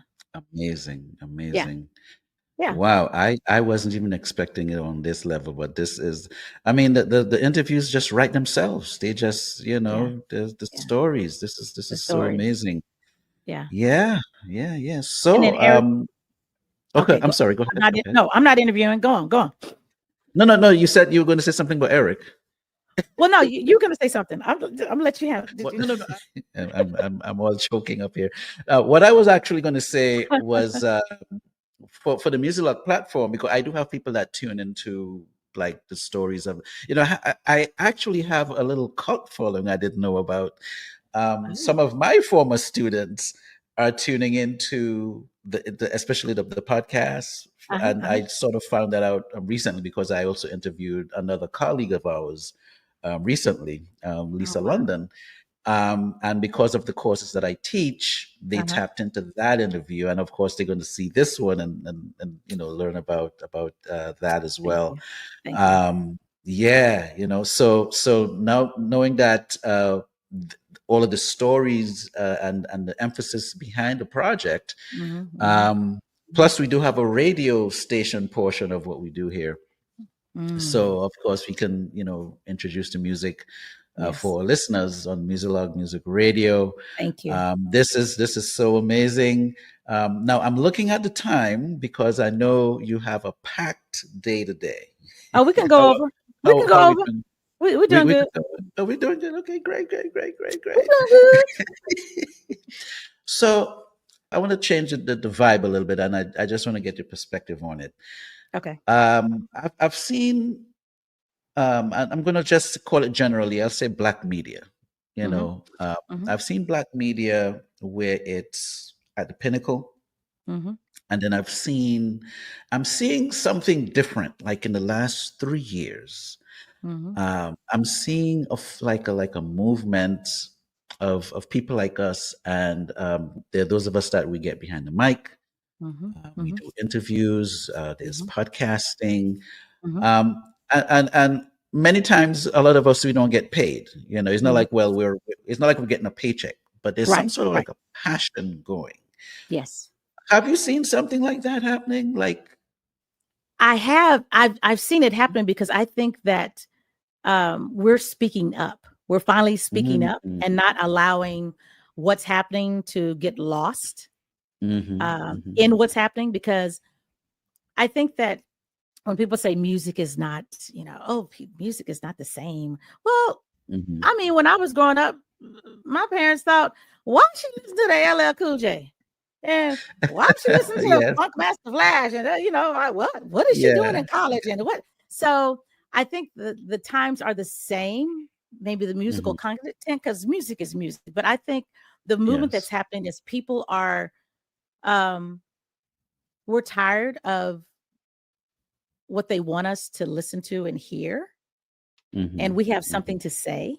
Amazing. Yeah. Wow, I wasn't even expecting it on this level, but this is, I mean, the interviews just write themselves. They just, the stories. This is so stories. amazing. Yeah. Yeah. And So, then Eric, okay, I'm sorry. Go ahead. No, I'm not interviewing. Go on. No. You said you were going to say something about Eric. Well, no, you're going to say something. I'm gonna let you have. No. I'm all choking up here. What I was actually going to say was for the Muzilog platform, because I do have people that tune into like the stories of, I actually have a little cult following I didn't know about. Some of my former students are tuning into especially the podcast, and I sort of found that out recently because I also interviewed another colleague of ours recently, Lisa London. And because of the courses that I teach, they tapped into that interview, and of course they're going to see this one and learn about that as well. Thank you. So now knowing that all of the stories and the emphasis behind the project, plus we do have a radio station portion of what we do here. So of course we can introduce the music for listeners on Muzilog Music Radio. Thank you. This is so amazing. Now I'm looking at the time because I know you have a packed day today. Oh, we can go over. We can go over. We're doing good. Are we doing good? Okay, great. We're doing good. So I want to change the vibe a little bit, and I just want to get your perspective on it. Okay. I've seen. I'm going to just call it generally. I'll say black media. I've seen black media where it's at the pinnacle, and then I'm seeing something different. Like in the last 3 years, I'm seeing like a movement of people like us, and there are those of us that we get behind the mic. We do interviews. There's podcasting. And many times, a lot of us, we don't get paid. It's not like it's not like we're getting a paycheck, but there's some sort of like a passion going. Yes. Have you seen something like that happening? Like, I have. I've seen it happening because I think that we're speaking up. We're finally speaking up and not allowing what's happening to get lost in what's happening. Because I think that when people say music is not, music is not the same. Well, I mean, when I was growing up, my parents thought, why don't you listen to the LL Cool J? And why don't you listen to Funk Master Flash? And what is she doing in college? And what? So I think the times are the same. Maybe the musical content, because music is music. But I think the movement that's happening is people are, we're tired of what they want us to listen to and hear. And we have something to say.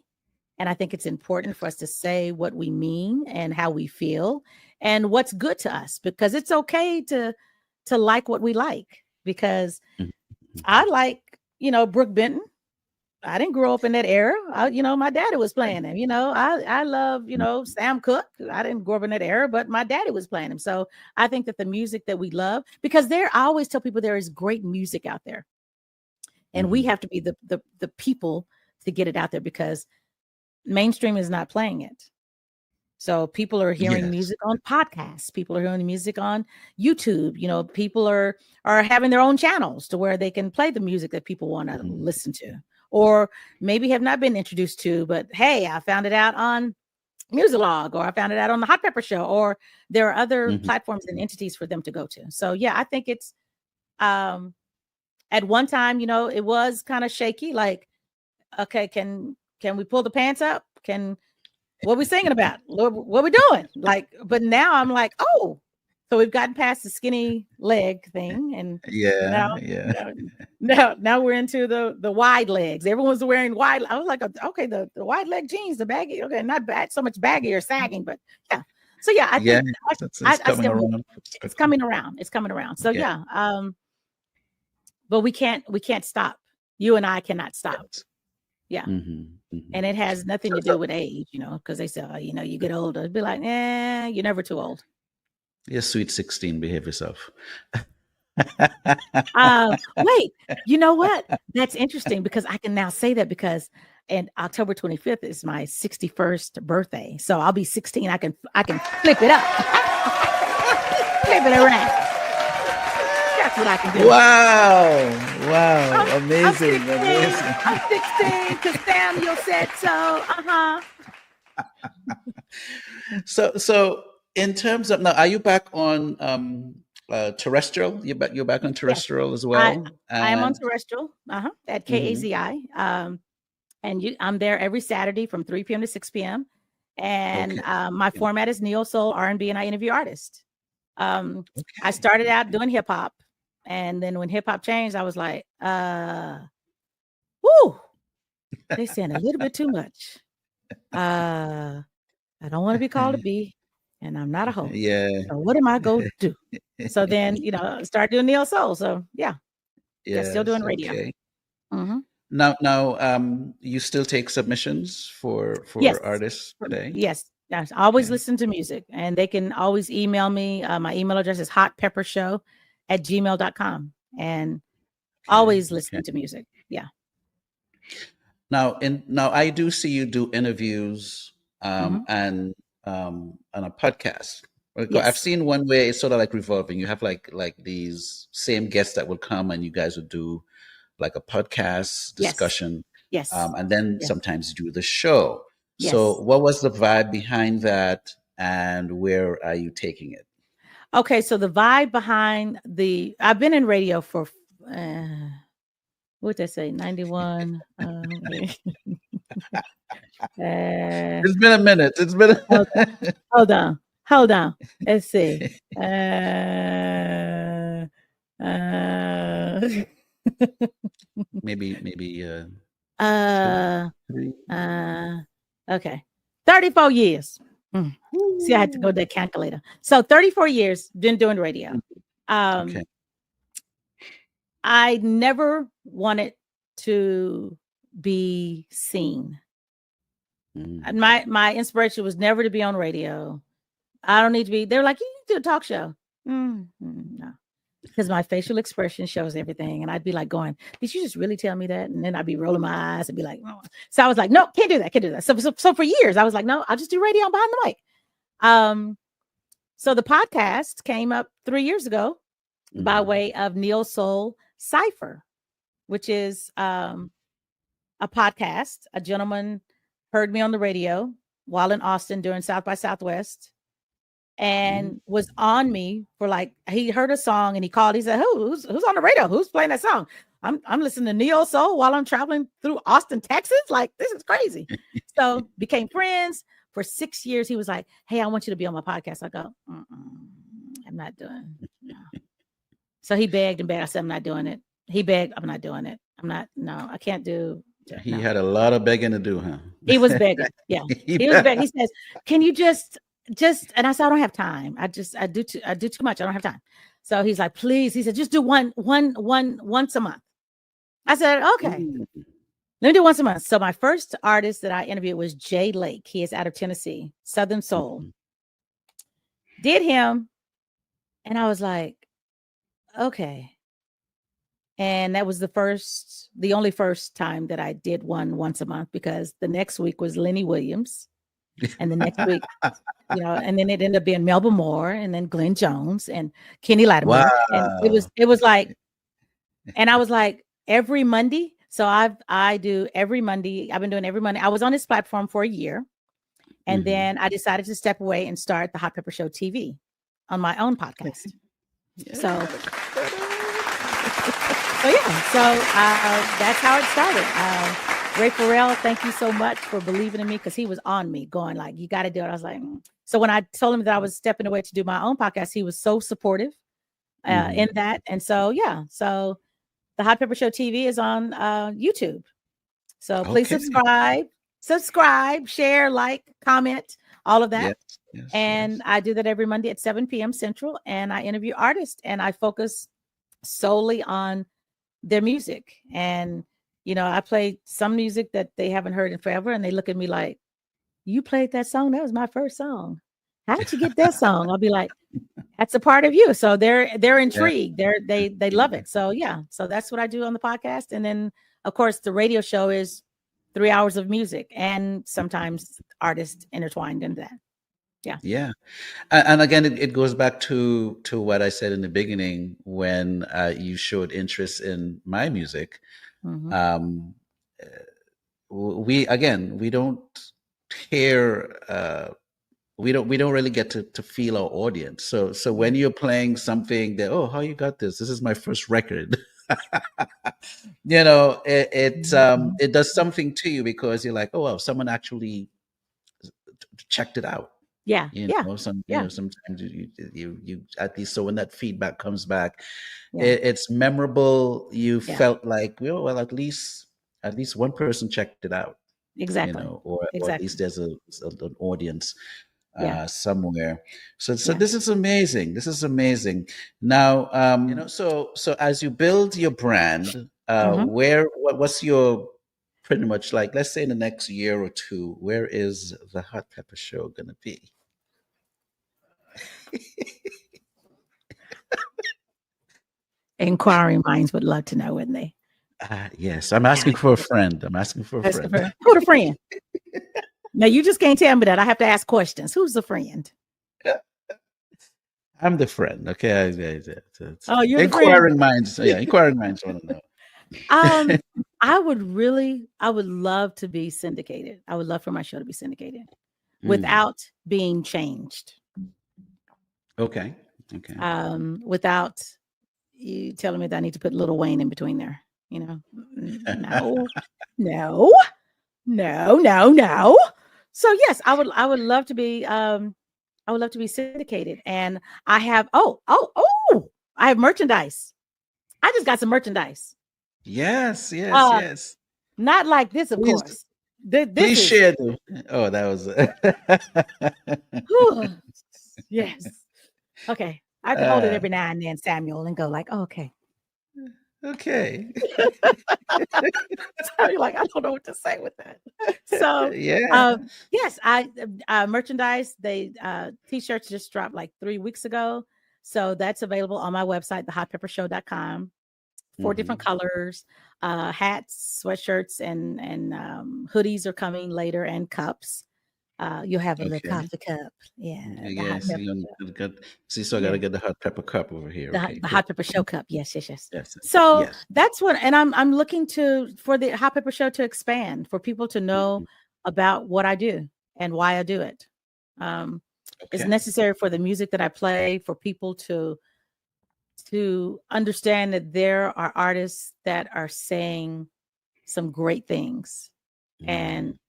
And I think it's important for us to say what we mean and how we feel and what's good to us, because it's okay to like what we like, because I like, Brooke Benton. I didn't grow up in that era. My daddy was playing him. I love, Sam Cooke. I didn't grow up in that era, but my daddy was playing him. So I think that the music that we love, because I always tell people there is great music out there, and we have to be the people to get it out there, because mainstream is not playing it. So people are hearing music on podcasts. People are hearing music on YouTube. People are having their own channels to where they can play the music that people want to listen to, or maybe have not been introduced to, but hey, I found it out on Muzilog, or I found it out on the Hot Pepper Show, or there are other platforms and entities for them to go to. So yeah, I think it's at one time, it was kind of shaky. Like, okay, can we pull the pants up? What are we singing about? What are we doing? Like, but now I'm like, oh, so we've gotten past the skinny leg thing, and now we're into the wide legs. Everyone's wearing wide. I was like, okay, the wide leg jeans, the baggy. Okay, not bad, so much baggy or sagging, but yeah. So yeah, I think it's coming around. It's coming around. It's coming around. So yeah, but we can't stop. You and I cannot stop. Yes. Yeah. Mm-hmm. And it has nothing to do with age, because they say, oh, you get older. It'd be like, you're never too old. You're sweet 16, behave yourself. Wait, you know what? That's interesting because I can now say that because and October 25th is my 61st birthday. So I'll be 16. I can flip it up. Flip it around. That's what I can do. Wow. Amazing. I'm 16 because Samuel said so. So in terms of now, are you back on terrestrial? You're back on terrestrial as well? I am on terrestrial at KAZI. I'm there every Saturday from 3 p.m. to 6 p.m. And my format is neo soul, R&B, and I interview artists. I started out doing hip hop, and then when hip hop changed, I was like, "Whoo, they saying a little bit too much. I don't want to be called a B, and I'm not a hoe. Yeah. So what am I going to do?" So then, start doing neo soul. So yeah, still doing radio. Okay. Mm-hmm. Now, you still take submissions for artists today? Yes. I always listen to music, and they can always email me. My email address is hotpeppershow@gmail.com, and always listening to music. Yeah. Now I do see you do interviews and on a podcast. Yes. I've seen one where it's sort of like revolving. You have like these same guests that will come, and you guys would do like a podcast discussion. Yes. And then sometimes do the show. Yes. So what was the vibe behind that, and where are you taking it? Okay, so the vibe behind I've been in radio for what'd I say, 91? It's been a minute. It's been hold on. Let's see. maybe okay. 34 years. See, I had to go to that calculator. So 34 years been doing radio. I never wanted to be seen. And my inspiration was never to be on radio. I don't need to be. They're like, you need to do a talk show. No, because my facial expression shows everything. And I'd be like going, did you just really tell me that? And then I'd be rolling my eyes and be like, oh. So I was like, no, can't do that. So for years, I was like, no, I'll just do radio behind the mic. So the podcast came up 3 years ago by way of Neo Soul Cypher, which is a podcast. A gentleman heard me on the radio while in Austin during South by Southwest, and was on me for he heard a song and he called. He said, who's on the radio? Who's playing that song? I'm listening to Neo Soul while I'm traveling through Austin, Texas. Like, this is crazy. So became friends for 6 years. He was like, hey, I want you to be on my podcast. I go, I'm not doing it. No. So he begged and begged. I said, I'm not doing it. He begged, I'm not doing it. I can't do. He had a lot of begging to do, huh? He was begging. Yeah. He was begging. He says, can you just, and I said, I don't have time. I do too much. I don't have time. So he's like, please. He said, just do one once a month. I said, okay. Let me do once a month. So my first artist that I interviewed was Jay Lake. He is out of Tennessee, Southern Soul. Did him. And I was like, okay. And that was the only first time that I did one once a month, because the next week was Lenny Williams. And the next week, and then it ended up being Melba Moore, and then Glenn Jones and Kenny Latimer. Wow. And it was like, and I was like, every Monday. So I do every Monday. I've been doing every Monday. I was on this platform for a year. And then I decided to step away and start the Hot Pepper Show TV on my own podcast. So that's how it started. Ray Farrell, thank you so much for believing in me, because he was on me going like, you got to do it. I was like, So when I told him that I was stepping away to do my own podcast, he was so supportive in that. And so, so the Hot Pepper Show TV is on YouTube. So please subscribe, share, like, comment, all of that. Yes, and I do that every Monday at 7 p.m. Central, and I interview artists, and I focus solely on their music. And, I play some music that they haven't heard in forever. And they look at me like, you played that song? That was my first song. How did you get that song? I'll be like, that's a part of you. So they're intrigued. They love it. So yeah. So that's what I do on the podcast. And then of course the radio show is 3 hours of music and sometimes artists intertwined in that. Yeah. Yeah. And again, it goes back to what I said in the beginning when you showed interest in my music. Mhm. We don't hear we don't really get to feel our audience. So when you're playing something that, oh, how you got this? This is my first record. It does something to you because you're like, oh wow, someone actually checked it out. Yeah. Sometimes you at least, so when that feedback comes back, Yeah. it's memorable. You Yeah. felt like, well, at least one person checked it out. Exactly. Or at least there's an audience somewhere. So this is amazing. This is amazing. Now, so as you build your brand, what's your, pretty much, like, let's say in the next year or two, where is the Hot Peppa Show going to be? Inquiring minds would love to know, wouldn't they? Yes, I'm asking for a friend. Who the friend? Now you just can't tell me that. I have to ask questions. Who's the friend? I'm the friend. Okay. Oh, you're inquiring minds. Yeah, inquiring minds want to know. I would love to be syndicated. I would love for my show to be syndicated without being changed. Okay. Without you telling me that I need to put Lil Wayne in between there. No. So yes, I would love to be syndicated. And I have I have merchandise. I just got some merchandise. Yes. Not like this, of course. Please share them. Oh, that was yes. Okay. I have to hold it every now and then, Samuel, and go like, oh, okay. Okay. So you're like, I don't know what to say with that. So yes, I merchandise. They t-shirts just dropped like 3 weeks ago. So that's available on my website, thehotpeppershow.com. 4 different colors, hats, sweatshirts, and hoodies are coming later, and cups. You'll have a little coffee cup. Yeah. Yes. So I got to get the Hot Pepper cup over here. The Hot Pepper Show cup. Yes. So that's what, and I'm looking for the Hot Pepper Show to expand, for people to know about what I do and why I do it. It's necessary for the music that I play, for people to understand that there are artists that are saying some great things. And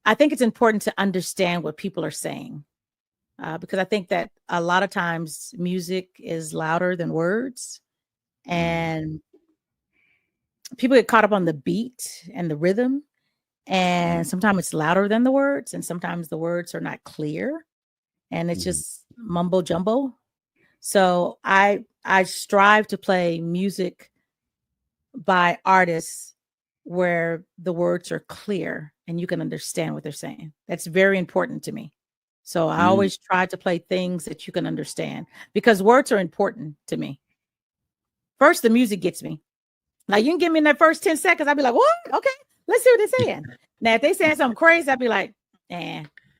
I think it's important to understand what people are saying, because I think that a lot of times music is louder than words, and people get caught up on the beat and the rhythm, and sometimes it's louder than the words, and sometimes the words are not clear, and it's just mumbo jumbo. So I strive to play music by artists where the words are clear and you can understand what they're saying. That's very important to me. So I always try to play things that you can understand, because words are important to me. First, the music gets me. Like, you can give me in that first 10 seconds, I'll be like, what? Okay, let's see what they're saying. Now, if they saying something crazy, I'll be like,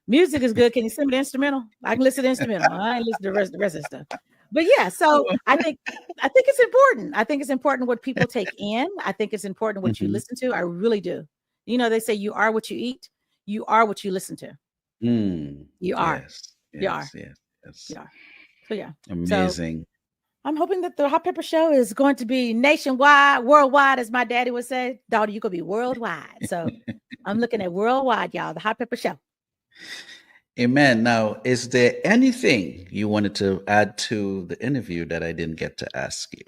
music is good. Can you send me the instrumental? I can listen to the instrumental. I ain't listen to the rest of the stuff. But yeah, so I think it's important. I think it's important what people take in. I think it's important what you listen to. I really do. They say you are what you eat. You are what you listen to. You are. You are. So yeah. Amazing. So I'm hoping that the Hot Pepper Show is going to be nationwide, worldwide, as my daddy would say. Daughter, you could be worldwide. So I'm looking at worldwide, y'all. The Hot Pepper Show. Amen. Now, is there anything you wanted to add to the interview that I didn't get to ask you?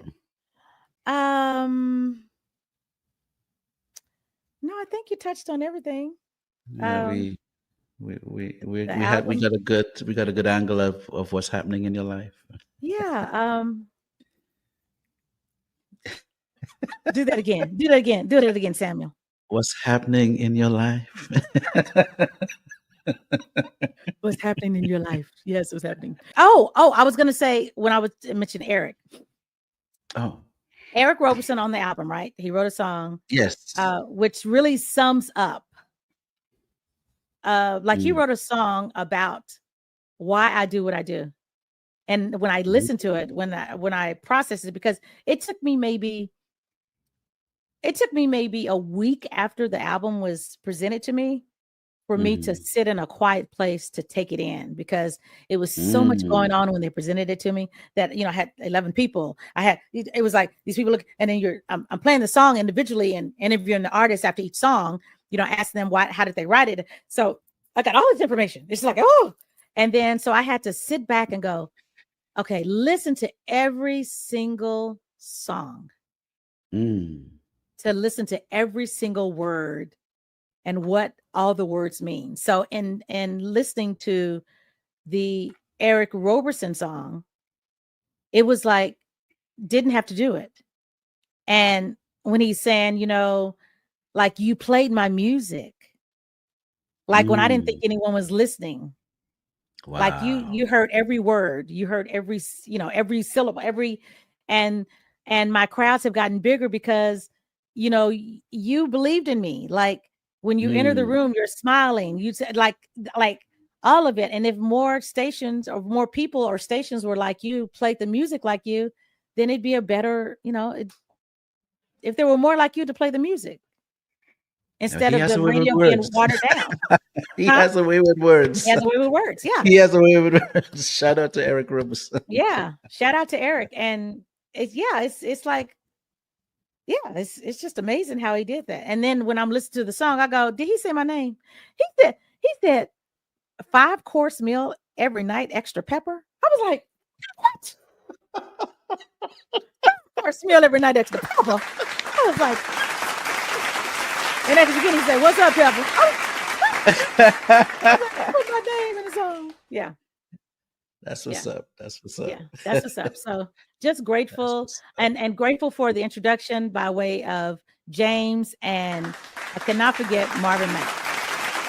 No, I think you touched on everything. Yeah, we got a good angle of what's happening in your life. Yeah. Do that again. Do that again. Do that again, Samuel. What's happening in your life? What's happening in your life? Yes, what's happening? Oh, I was gonna say when I was mentioning Eric. Oh, Eric Roberson on the album, right? He wrote a song, yes. which really sums up. Like he Mm, wrote a song about why I do what I do. And when I listened to it, when I processed it, because it took me maybe a week after the album was presented to me for me to mm, sit in a quiet place to take it in, because it was so much mm. going on when they presented it to me that, I had 11 people. It was like these people look, and then I'm playing the song individually and interviewing the artist after each song, asking them how did they write it. So I got all this information. It's like, oh, and then so I had to sit back and go, okay, listen to every single song, Mm. to listen to every single word and what all the words mean. So in listening to the Eric Roberson song, it was like, didn't have to do it. And when he's saying, like, you played my music, like when I didn't think Mm. anyone was listening, like you Wow. heard every word, you heard every syllable, and my crowds have gotten bigger because you believed in me. Like when you enter the Mm. room, you're smiling. You said like all of it. And if more stations or more people or stations were like you, played the music like you, then it'd be a better, if there were more like you to play the music Now, instead he of has the a way with radio being words. watered down. He Huh? has a way with words. He has a way with words. Yeah. He has a way with words. Shout out to Eric Roberson. Yeah. Shout out to Eric. And it's like, yeah, it's just amazing how he did that. And then when I'm listening to the song, I go, did he say my name? He said 5-course meal every night, extra pepper. I was like, what? Course meal every night, extra pepper. I was like, and at the beginning he said, what's up, Pepper? I was like, put my name in the song. Yeah. That's Yeah. what's up. That's what's up. Yeah, that's what's up. So just That's grateful what's up. and grateful for the introduction by way of James, and I cannot forget Marvin Mack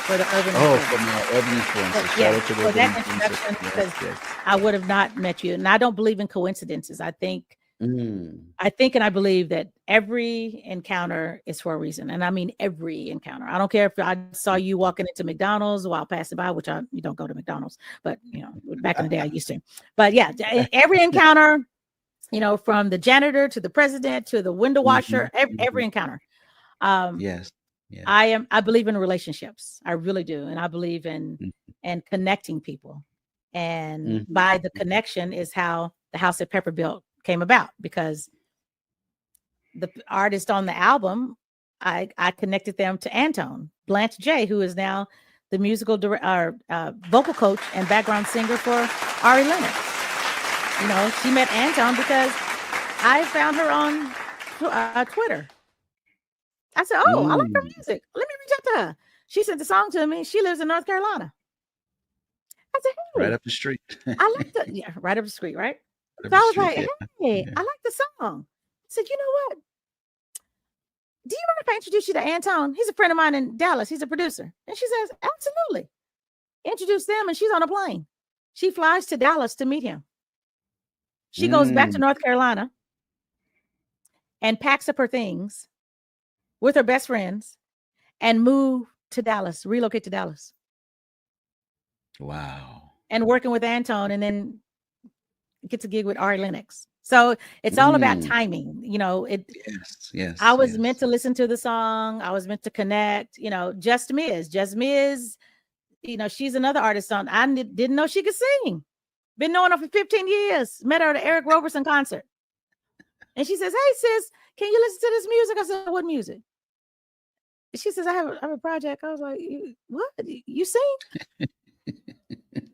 for the urban Oh, influence. from our urban influences. Shout Yeah, out to the for urban that influences. introduction, Yes, because yes. I would have not met you. And I don't believe in coincidences. I think Mm. and I believe that every encounter is for a reason. And I mean every encounter. I don't care if I saw you walking into McDonald's while passing by, which you don't go to McDonald's, but back in the day I used to. But yeah, every encounter, from the janitor to the president to the window washer, Mhm, every mhm. encounter. Um, Yes, yes. I believe in relationships. I really do. And I believe in Mm, and connecting people. And mhm, by the mhm. connection is how the House that Pepper built came about, because the artist on the album, I connected them to Antone Blanche J, who is now the musical vocal coach and background singer for Ari Lennox. She met Antone because I found her on Twitter. I said, "Oh, I like her Mm. music. Let me reach out to her." She sent the song to me. She lives in North Carolina. I said, Right "Hey, up the street. I like the right up the street, right?" Right up So the I was street, like, yeah. "Hey, Yeah. I like the song." I said, "You know what? Do you mind if I introduce you to Antone? He's a friend of mine in Dallas. He's a producer." And she says, "Absolutely." Introduce them, and she's on a plane. She flies to Dallas to meet him. She goes back to Mm. North Carolina and packs up her things with her best friends and relocate to Dallas, Wow. and working with Antone, and then gets a gig with Ari Lennox. So it's all about Mm. timing. Yes, yes, I was meant yes. to listen to the song. I was meant to connect. Just Miz, she's another artist didn't know she could sing. Been knowing her for 15 years. Met her at an Eric Roberson concert. And she says, "Hey, sis, can you listen to this music?" I said, "What music?" She says, I have a project. I was like, "What? You sing?" She's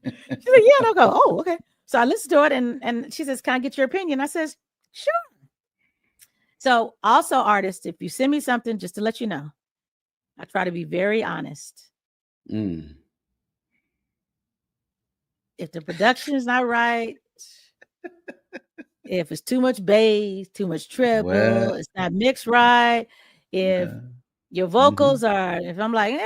like, "Yeah." And I go, "Oh, okay." So I listened to it, and she says, "Can I get your opinion?" I says, "Sure." So also, artists, if you send me something, just to let you know, I try to be very honest. Mm. If the production is not right, if it's too much bass, too much treble, Well, it's not mixed right. If yeah. your Mm-hmm. vocals are, if I'm like,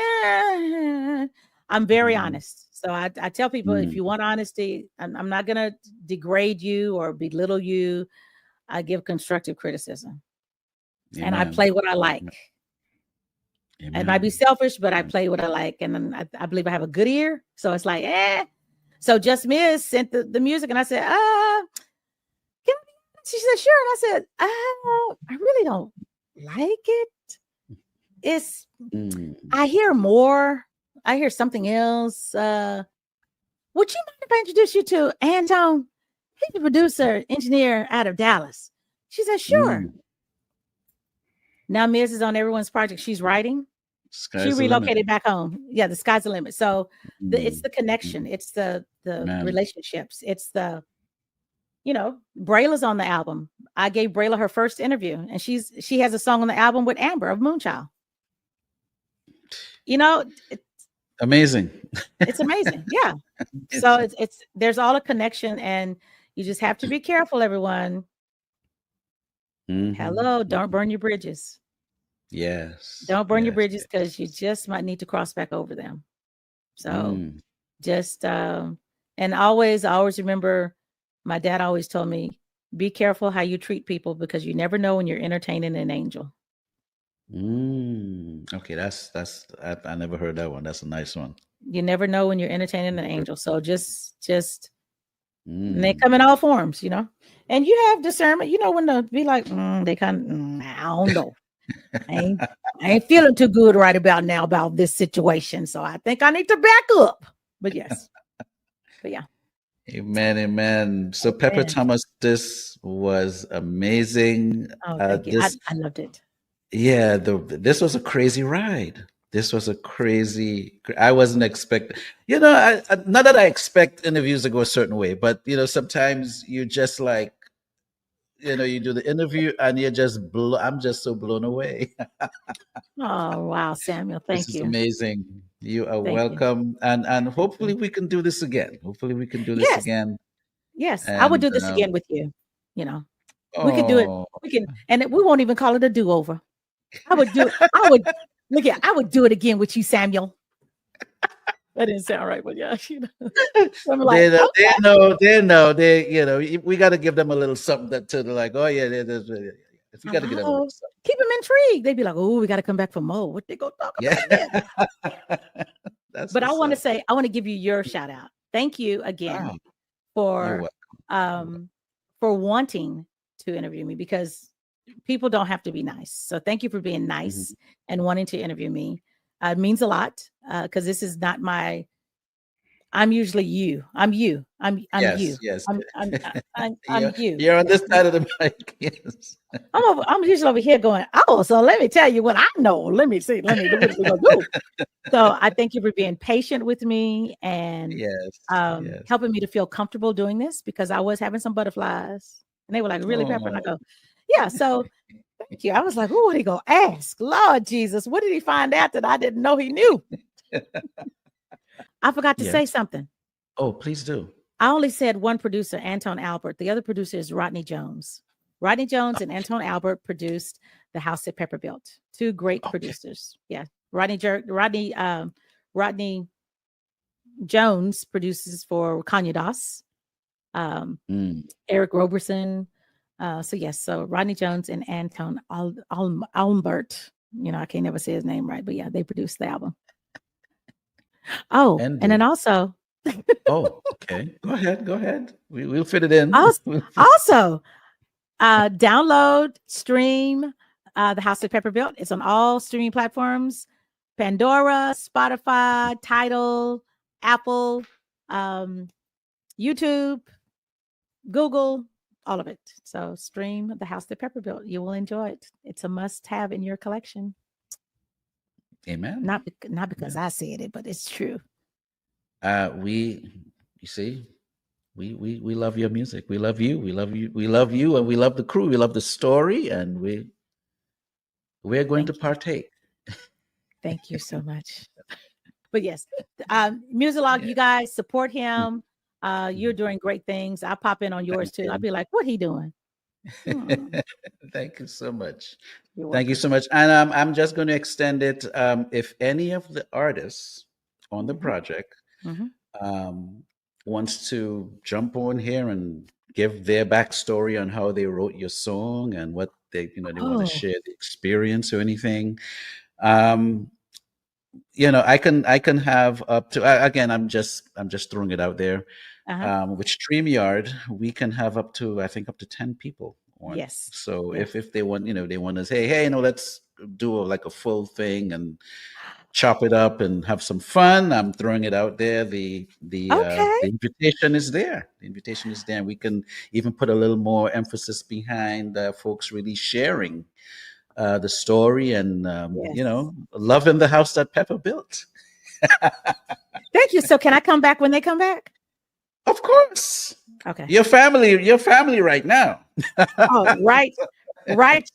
I'm very Mm-hmm. honest. So I tell people, if Mm. you want honesty, I'm not going to degrade you or belittle you. I give constructive criticism and I Amen. play what I like. It might be Amen. selfish, but I Amen. play what I like. And then I believe I have a good ear. So it's like, So Just Miss sent the music and I said, can I be honest? She said, sure. And I said, I really don't like it. It's, Mm. I hear something else. Would you mind if I introduce you to Antone? He's a producer, engineer out of Dallas. She said, sure. Mm. Now Miss is on everyone's project she's writing. She Sky's the limit. relocated back home. Yeah, the sky's the limit. So it's Mm. the connection. It's the Amen. relationships. It's the, Brayla's on the album. I gave Brayla her first interview, and she has a song on the album with Amber of Moonchild. Amazing. It's amazing. Yeah. So it's there's all a connection, and you just have to be careful, everyone. Mhm. Hello, don't burn your bridges. Yes. Don't burn your Yes. bridges because you just might need to cross back over them. So Mm. just and I always remember my dad always told me, be careful how you treat people because you never know when you're entertaining an angel. Mm. Okay, that's I never heard that one. That's a nice one. You never know when you're entertaining an angel. So just and they Mm. come in all forms, and you have discernment, when to be like, they kind of, I don't know. I ain't feeling too good right about now about this situation. So I think I need to back up. But yes. But yeah. Amen, amen. So Pepper Amen. Thomas, this was amazing. Oh, thank you. This, I loved it. yeah, this was a crazy ride. This was a crazy. I wasn't expecting. Not that I expect interviews to go a certain way, but sometimes you just like, you do the interview and you're just I'm just so blown away. Oh, wow, Samuel. This Thank is you. amazing. You are Thank you. welcome, and Thank hopefully you. we can do this again. Hopefully we can do this Yes. again. Yes. I would And do this again with you. We could do it. oh, We can, and we won't even call it a do-over. I would look at, I would do it again with you, Samuel. That didn't sound right, but yeah, I'm like, they know, okay. they know. We got to give them a little something to like. Oh yeah, if we got to give them a little something. Keep them intrigued. They'd be like, oh, we got to come back for more. What they gonna talk about again? That's. But I want to give you your shout out. Thank you again for wanting to interview me, because people don't have to be nice. So thank you for being nice and wanting to interview me. It means a lot because this is not my. I'm usually you. I'm you. I'm yes, you. Yes. I'm you. You're on this side of the mic. Yes. I'm usually over here going, oh, so let me tell you what I know. Let me see. Let me do what we're gonna do. So I thank you for being patient with me and helping me to feel comfortable doing this, because I was having some butterflies and they were like, really, Pepper? And I go, yeah. So thank you. I was like, oh, what he go ask? Lord Jesus, what did he find out that I didn't know he knew? I forgot to say something. Oh, please do. I only said one producer, Antone Albert. The other producer is Rodney Jones. Rodney Jones and Antone Albert produced The House that Pepper Built. Two great producers. Yeah. Rodney Jones produces for Kanye Das, Eric Roberson. So Rodney Jones and Antone Albert. I can't never say his name right, but yeah, they produced the album. Oh, and then also. Oh, okay. Go ahead. We'll fit it in. Also, download, stream The House that Pepper Built. It's on all streaming platforms: Pandora, Spotify, Tidal, Apple, YouTube, Google, all of it. So stream The House that Pepper Built. You will enjoy it. It's a must-have in your collection. Amen. Not because I said it, but it's true. We love your music. We love you. We love you. We love you, and we love the crew. We love the story, and we're going to partake. Thank you so much. But yes, Muzilog, you guys support him. You're doing great things. I pop in on yours Thank too. I'll you. be like, what he doing? Hmm. Thank you so much. You're Thank you welcome. so much. And I'm just going to extend it. If any of the artists on the Hmm. project Hmm. um, wants to jump on here and give their backstory on how they wrote your song and what they want to Oh, share the experience or anything, um, I can have up to again. I'm just throwing it out there. uh-huh. With StreamYard, we can have up to I think up to 10 people on. Yes. So Yes. if they want, they want to say, hey, let's do like a full thing and chop it up and have some fun. I'm throwing it out there. The Okay. invitation is there. The invitation is there. And we can even put a little more emphasis behind folks really sharing the story and Yes. loving the house that Peppa built. Thank you. So can I come back when they come back? Of course, Okay. your family right now. Oh, right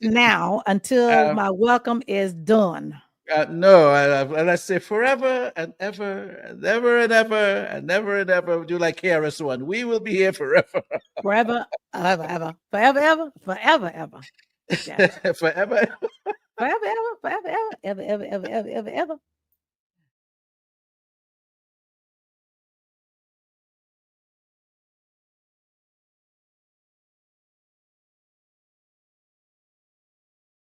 now until um, my welcome is done. no, let's say forever and ever and ever and ever and ever and ever. Do like KRS-One. We will be here forever, Forever, ever, ever, forever, ever, forever, ever. Yes. forever. Forever, ever, forever, ever, ever, ever, ever, ever, ever, ever.